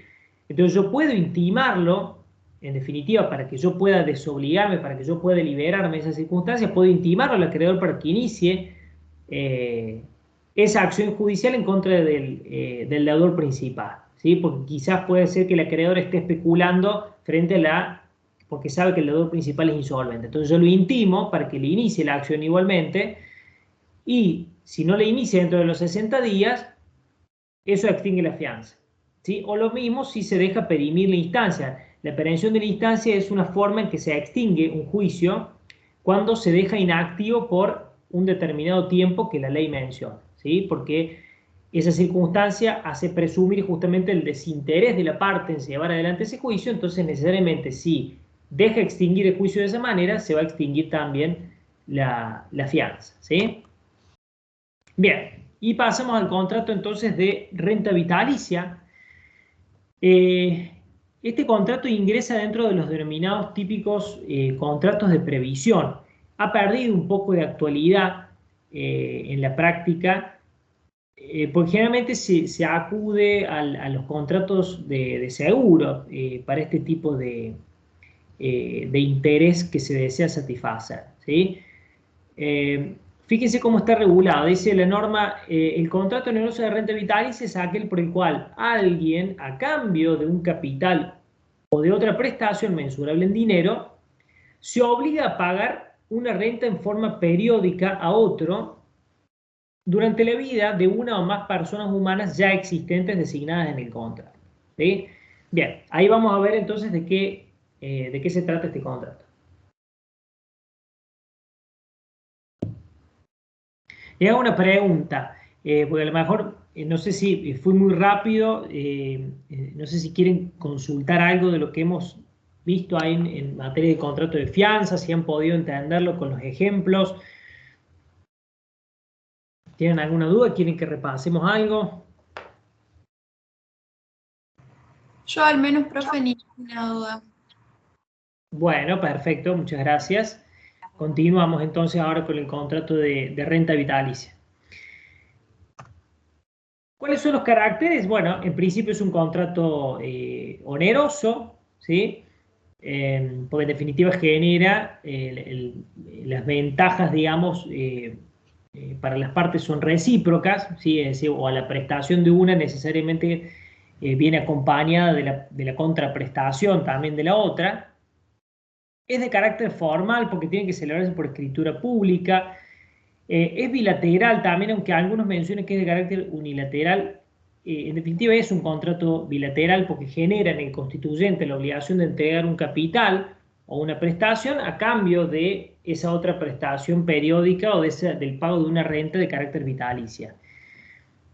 Entonces yo puedo intimarlo, en definitiva, para que yo pueda desobligarme, para que yo pueda liberarme de esas circunstancias, puedo intimarlo al acreedor para que inicie esa acción judicial en contra del deudor principal, ¿sí? Porque quizás puede ser que el acreedor esté especulando frente a porque sabe que el deudor principal es insolvente. Entonces yo lo intimo para que le inicie la acción igualmente, y si no le inicia dentro de los 60 días, eso extingue la fianza, ¿sí? O lo mismo si se deja perimir la instancia. La perención de la instancia es una forma en que se extingue un juicio cuando se deja inactivo por un determinado tiempo que la ley menciona, ¿sí? Porque esa circunstancia hace presumir justamente el desinterés de la parte en llevar adelante ese juicio, entonces necesariamente si deja extinguir el juicio de esa manera, se va a extinguir también la fianza, ¿sí? Bien, y pasamos al contrato entonces de renta vitalicia. Este contrato ingresa dentro de los denominados típicos contratos de previsión. Ha perdido un poco de actualidad en la práctica, porque generalmente se acude a los contratos de seguro para este tipo de interés que se desea satisfacer, ¿sí? Fíjense cómo está regulado. Dice la norma, el contrato de negocio de renta vitalicia es aquel por el cual alguien, a cambio de un capital o de otra prestación mensurable en dinero, se obliga a pagar una renta en forma periódica a otro durante la vida de una o más personas humanas ya existentes designadas en el contrato, ¿sí? Bien, ahí vamos a ver entonces de qué se trata este contrato. Le hago una pregunta, porque a lo mejor, no sé si fui muy rápido, no sé si quieren consultar algo de lo que hemos visto ahí en materia de contrato de fianza, si han podido entenderlo con los ejemplos. ¿Tienen alguna duda? ¿Quieren que repasemos algo? Yo al menos, profe, ninguna duda. Bueno, perfecto, muchas gracias. Continuamos entonces ahora con el contrato de renta vitalicia. ¿Cuáles son los caracteres? Bueno, en principio es un contrato oneroso, ¿sí? Porque en definitiva genera las ventajas, digamos, para las partes son recíprocas, ¿sí? Es decir, o a la prestación de una necesariamente viene acompañada de la contraprestación también de la otra. Es de carácter formal porque tiene que celebrarse por escritura pública. Es bilateral también, aunque algunos mencionen que es de carácter unilateral. En definitiva es un contrato bilateral porque genera en el constituyente la obligación de entregar un capital o una prestación a cambio de esa otra prestación periódica o del pago de una renta de carácter vitalicia.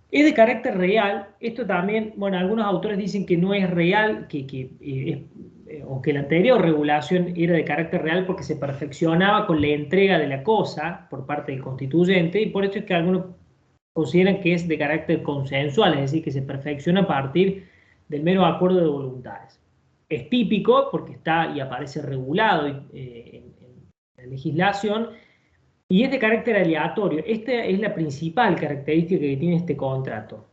Es de carácter real. Esto también, bueno, algunos autores dicen que no es real, o que la anterior regulación era de carácter real porque se perfeccionaba con la entrega de la cosa por parte del constituyente, y por eso es que algunos consideran que es de carácter consensual, es decir, que se perfecciona a partir del mero acuerdo de voluntades. Es típico porque está y aparece regulado en la legislación, y es de carácter aleatorio. Esta es la principal característica que tiene este contrato.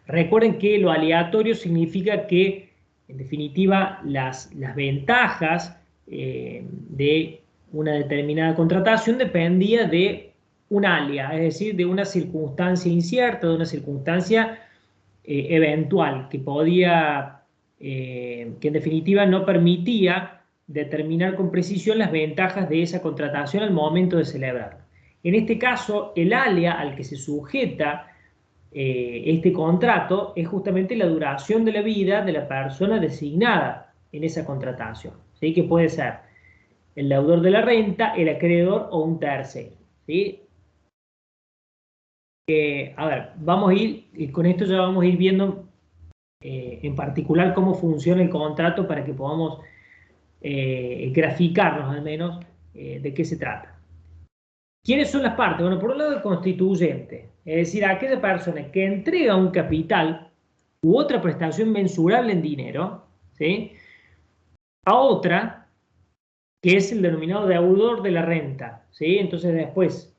Recuerden que lo aleatorio significa que, en definitiva, las ventajas de una determinada contratación dependía de un alia, es decir, de una circunstancia incierta, de una circunstancia eventual, que en definitiva no permitía determinar con precisión las ventajas de esa contratación al momento de celebrarla. En este caso, el alia al que se sujeta este contrato es justamente la duración de la vida de la persona designada en esa contratación, ¿sí? Que puede ser el deudor de la renta, el acreedor o un tercero, ¿sí? A ver, vamos a ir, con esto ya vamos a ir viendo en particular cómo funciona el contrato para que podamos graficarnos al menos de qué se trata. ¿Quiénes son las partes? Bueno, por un lado el constituyente, es decir, aquella persona que entrega un capital u otra prestación mensurable en dinero, ¿sí? A otra, que es el denominado deudor de la renta, ¿sí? Entonces después,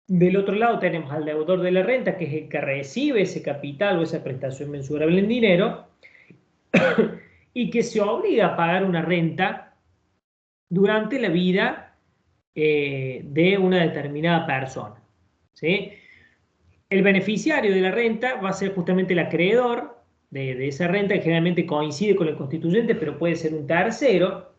del otro lado tenemos al deudor de la renta, que es el que recibe ese capital o esa prestación mensurable en dinero, y que se obliga a pagar una renta durante la vida de una determinada persona, ¿sí? El beneficiario de la renta va a ser justamente el acreedor de esa renta, que generalmente coincide con el constituyente, pero puede ser un tercero.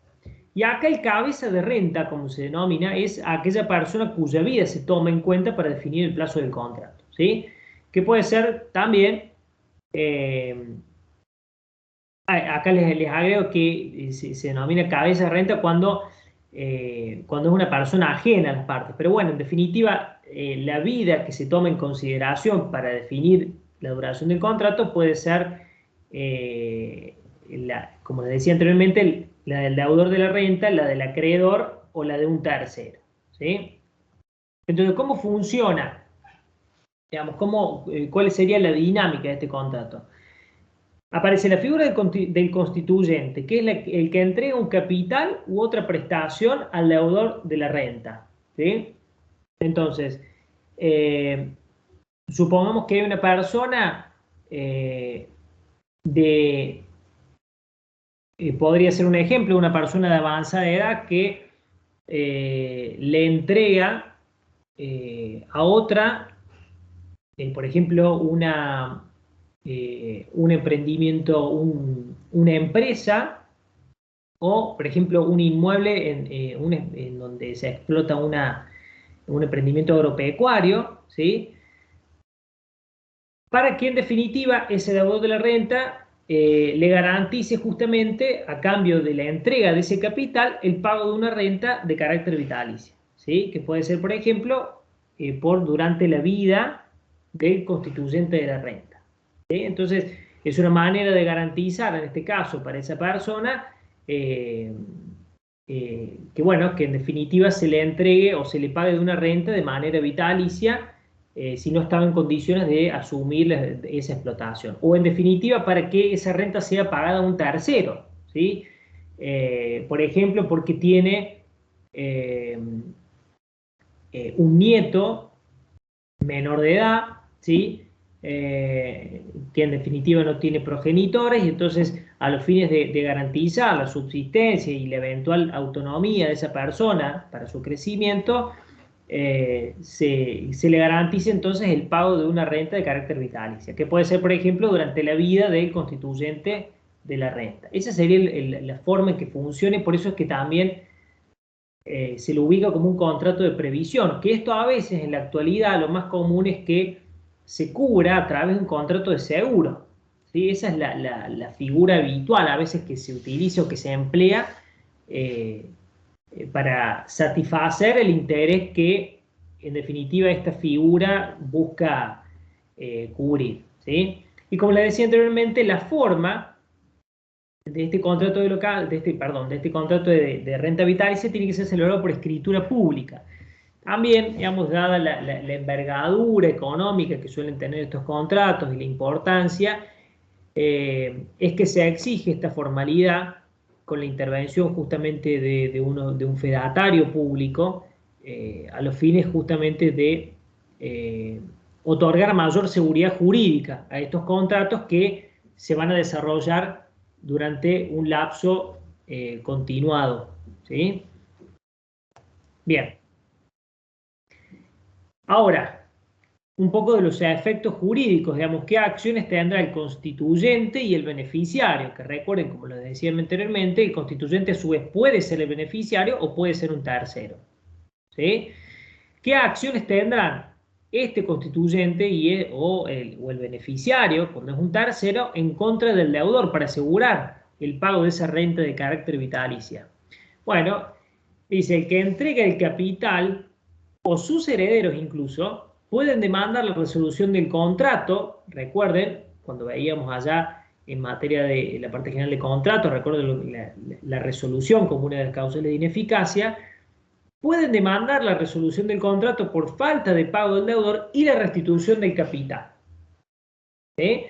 Y acá el cabeza de renta, como se denomina, es aquella persona cuya vida se toma en cuenta para definir el plazo del contrato, ¿sí? Que puede ser también Acá les agrego que se denomina cabeza de renta cuando es una persona ajena a las partes. Pero bueno, en definitiva, la vida que se toma en consideración para definir la duración del contrato puede ser, como les decía anteriormente, la del deudor de la renta, la del acreedor o la de un tercero. ¿Sí? Entonces, ¿cómo funciona? Digamos, ¿cuál sería la dinámica de este contrato? Aparece la figura del constituyente, que es el que entrega un capital u otra prestación al deudor de la renta. ¿Sí? Entonces, supongamos que hay una persona podría ser un ejemplo, una persona de avanzada edad que le entrega a otra, por ejemplo, un emprendimiento, una empresa, o, por ejemplo, un inmueble en donde se explota un emprendimiento agropecuario, ¿sí? Para que en definitiva ese deudor de la renta le garantice justamente, a cambio de la entrega de ese capital, el pago de una renta de carácter vitalicio, ¿sí? Que puede ser, por ejemplo, durante la vida del constituyente de la renta. ¿Sí? Entonces, es una manera de garantizar, en este caso, para esa persona, que bueno, que en definitiva se le entregue o se le pague de una renta de manera vitalicia, si no estaba en condiciones de asumir esa explotación. O en definitiva, para que esa renta sea pagada a un tercero, ¿sí? Por ejemplo, porque tiene un nieto menor de edad, ¿sí? Que en definitiva no tiene progenitores, y entonces a los fines de garantizar la subsistencia y la eventual autonomía de esa persona para su crecimiento, se le garantiza entonces el pago de una renta de carácter vitalicia, que puede ser, por ejemplo, durante la vida del constituyente de la renta. Esa sería la forma en que funcione, por eso es que también se lo ubica como un contrato de previsión, que esto a veces en la actualidad lo más común es que se cubra a través de un contrato de seguro. ¿Sí? Esa es la figura habitual a veces que se utiliza o que se emplea para satisfacer el interés que en definitiva esta figura busca cubrir. ¿Sí? Y como les decía anteriormente, la forma de este contrato de este contrato de renta vitalicia tiene que ser celebrado por escritura pública. También, digamos, dada la envergadura económica que suelen tener estos contratos y la importancia, es que se exige esta formalidad con la intervención justamente de un fedatario público, a los fines justamente de otorgar mayor seguridad jurídica a estos contratos que se van a desarrollar durante un lapso continuado. ¿Sí? Bien. Ahora, un poco de los efectos jurídicos, digamos, qué acciones tendrá el constituyente y el beneficiario, que recuerden, como lo decía anteriormente, el constituyente a su vez puede ser el beneficiario o puede ser un tercero. ¿Sí? ¿Qué acciones tendrán este constituyente o el beneficiario, cuando es un tercero, en contra del deudor para asegurar el pago de esa renta de carácter vitalicia? Bueno, dice, el que entrega el capital o sus herederos incluso pueden demandar la resolución del contrato. Recuerden, cuando veíamos allá en materia de la parte general de contrato, recuerden la resolución como una de las causales de ineficacia. Pueden demandar la resolución del contrato por falta de pago del deudor y la restitución del capital. ¿Sí?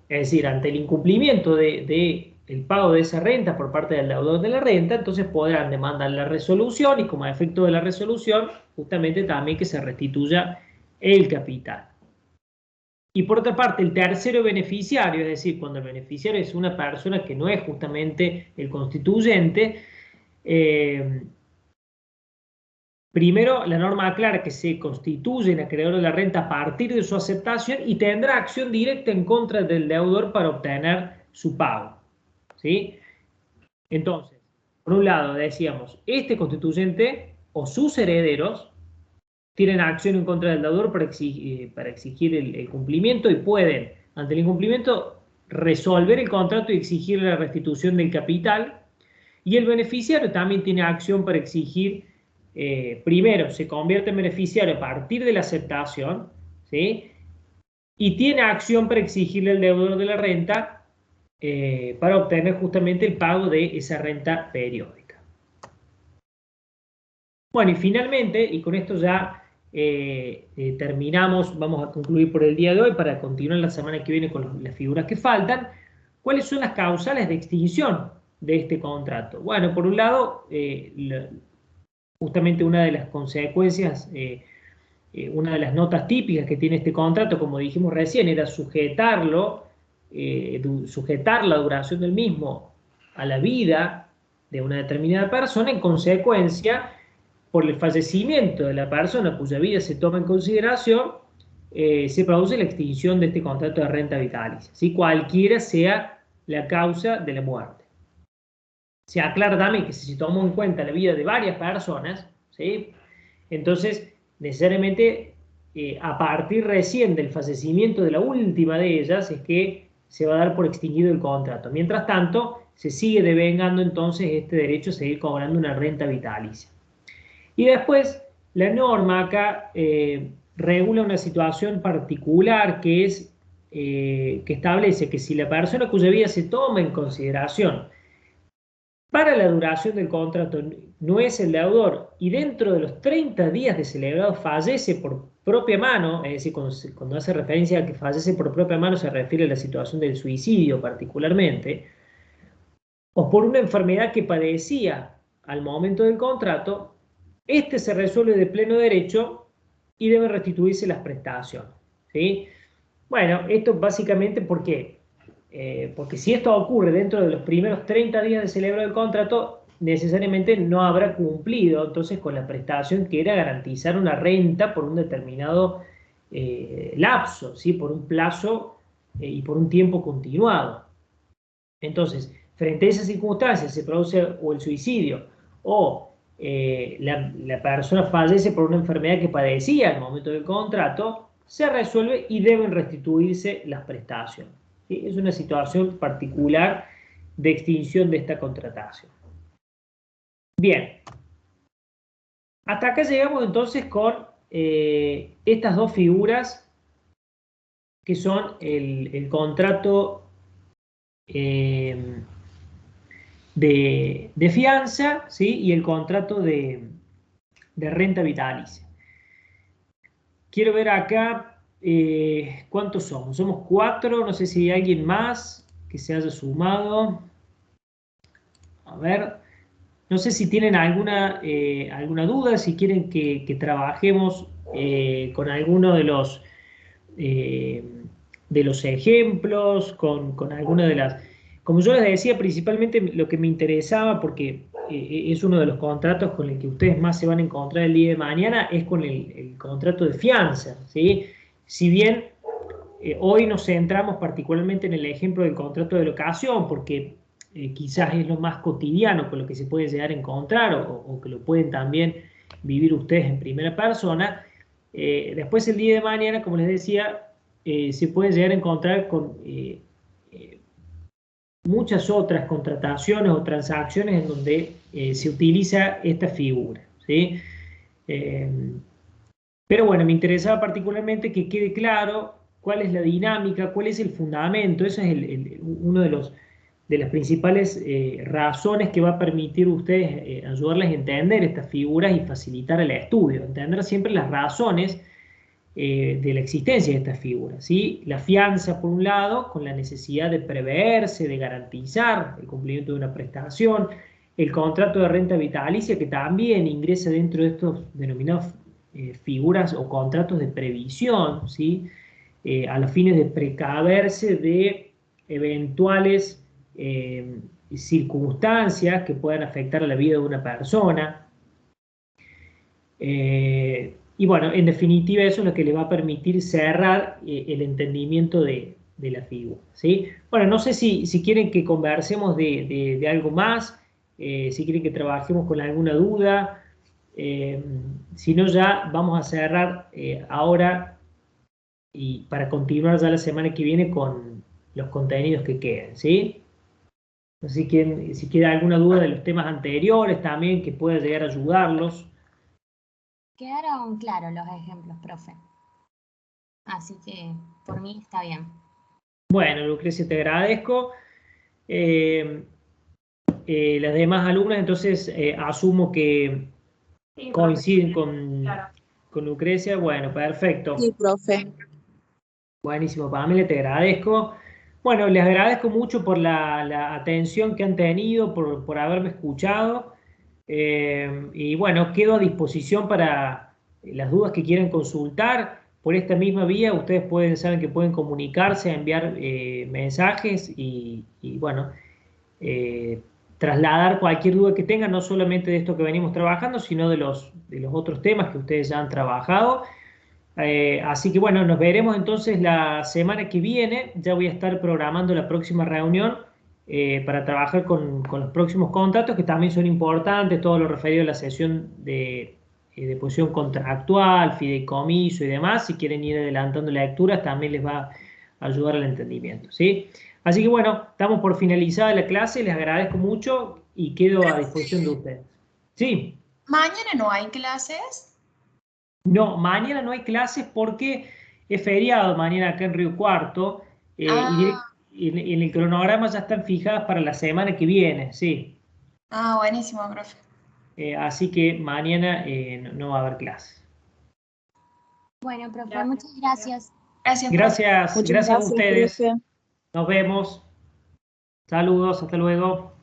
Es decir, ante el incumplimiento del pago de esa renta por parte del deudor de la renta, entonces podrán demandar la resolución y como efecto de la resolución, justamente también que se restituya el capital. Y por otra parte, el tercero beneficiario, es decir, cuando el beneficiario es una persona que no es justamente el constituyente, primero, la norma aclara que se constituye en acreedor de la renta a partir de su aceptación y tendrá acción directa en contra del deudor para obtener su pago. ¿Sí? Entonces, por un lado, decíamos, este constituyente o sus herederos tienen acción en contra del deudor para exigir el cumplimiento y pueden ante el incumplimiento, resolver el contrato y exigir la restitución del capital. Y el beneficiario también tiene acción para exigir, primero, se convierte en beneficiario a partir de la aceptación, ¿sí? Y tiene acción para exigirle al deudor de la renta para obtener justamente el pago de esa renta periódica. Bueno, y finalmente, y con esto ya terminamos, vamos a concluir por el día de hoy para continuar la semana que viene con las figuras que faltan. ¿Cuáles son las causales de extinción de este contrato? Bueno, por un lado, justamente una de las consecuencias, una de las notas típicas que tiene este contrato, como dijimos recién, era sujetar la duración del mismo a la vida de una determinada persona. En consecuencia, por el fallecimiento de la persona cuya vida se toma en consideración, se produce la extinción de este contrato de renta vitalicia, ¿sí? Cualquiera sea la causa de la muerte. Se aclara también que si se tomó en cuenta la vida de varias personas, ¿sí? Entonces, necesariamente, a partir recién del fallecimiento de la última de ellas, es que se va a dar por extinguido el contrato. Mientras tanto, se sigue devengando entonces este derecho a seguir cobrando una renta vitalicia. Y después, la norma acá regula una situación particular que es que establece que si la persona cuya vida se toma en consideración para la duración del contrato no es el deudor y dentro de los 30 días de celebrado fallece por propia mano, es decir, cuando hace referencia a que fallece por propia mano se refiere a la situación del suicidio particularmente, o por una enfermedad que padecía al momento del contrato, este se resuelve de pleno derecho y deben restituirse las prestaciones, ¿sí? Bueno, esto básicamente ¿por qué? Porque si esto ocurre dentro de los primeros 30 días de celebrado el contrato, necesariamente no habrá cumplido entonces con la prestación que era garantizar una renta por un determinado lapso, ¿sí? Por un plazo y por un tiempo continuado. Entonces, frente a esas circunstancias se produce o el suicidio o la persona fallece por una enfermedad que padecía al momento del contrato, se resuelve y deben restituirse las prestaciones, ¿sí? Es una situación particular de extinción de esta contratación. Bien, hasta acá llegamos entonces con estas dos figuras que son el contrato de fianza, ¿sí? Y el contrato de renta vitalicia. Quiero ver acá cuántos somos. Somos 4, no sé si hay alguien más que se haya sumado. A ver, no sé si tienen alguna duda, si quieren que trabajemos con alguno de los ejemplos, con alguna de las... Como yo les decía, principalmente lo que me interesaba, porque es uno de los contratos con el que ustedes más se van a encontrar el día de mañana, es con el contrato de fianza, ¿sí? Si bien hoy nos centramos particularmente en el ejemplo del contrato de locación, porque quizás es lo más cotidiano con lo que se puede llegar a encontrar o que lo pueden también vivir ustedes en primera persona. Después el día de mañana, como les decía, se puede llegar a encontrar con muchas otras contrataciones o transacciones en donde se utiliza esta figura, ¿sí? Pero bueno, me interesaba particularmente que quede claro cuál es la dinámica, cuál es el fundamento. Esa es uno de las principales razones que va a permitir a ustedes ayudarles a entender estas figuras y facilitar el estudio, entender siempre las razones de la existencia de estas figuras, ¿sí? La fianza, por un lado, con la necesidad de preverse, de garantizar el cumplimiento de una prestación, el contrato de renta vitalicia, que también ingresa dentro de estos denominados figuras o contratos de previsión, ¿sí? A los fines de precaverse de eventuales circunstancias que puedan afectar a la vida de una persona. Y bueno, en definitiva eso es lo que le va a permitir cerrar el entendimiento de la figura, ¿sí? Bueno, no sé si quieren que conversemos de algo más, si quieren que trabajemos con alguna duda, si no ya vamos a cerrar ahora y para continuar ya la semana que viene con los contenidos que queden, ¿sí? No sé si queda alguna duda de los temas anteriores también que pueda llegar a ayudarlos. Quedaron claros los ejemplos, profe. Así que por mí está bien. Bueno, Lucrecia, te agradezco. Las demás alumnas, entonces, asumo que Sí, coinciden profe. Claro. con Lucrecia. Bueno, perfecto. Sí, profe. Buenísimo, Pamela, te agradezco. Bueno, les agradezco mucho por la atención que han tenido, por haberme escuchado. Y bueno, quedo a disposición para las dudas que quieran consultar. Por esta misma vía, ustedes saben que pueden comunicarse, enviar mensajes y bueno, eh, trasladar cualquier duda que tengan, no solamente de esto que venimos trabajando, sino de los otros temas que ustedes ya han trabajado. Así que bueno, nos veremos entonces la semana que viene. Ya voy a estar programando la próxima reunión para trabajar con los próximos contratos, que también son importantes, todo lo referido a la sesión de posición contractual, fideicomiso y demás. Si quieren ir adelantando lecturas, también les va a ayudar al entendimiento, ¿sí? Así que bueno, estamos por finalizada la clase, les agradezco mucho y quedo a disposición de ustedes. Sí. Mañana no hay clases. No, mañana no hay clases porque es feriado mañana acá en Río Cuarto Ah, y en el cronograma ya están fijadas para la semana que viene, sí. buenísimo, profe. Así que mañana no va a haber clases. Bueno, profe, Gracias. muchas gracias. Gracias, profe. Gracias, Muchas gracias a gracias, ustedes. profe. Nos vemos. Saludos, hasta luego.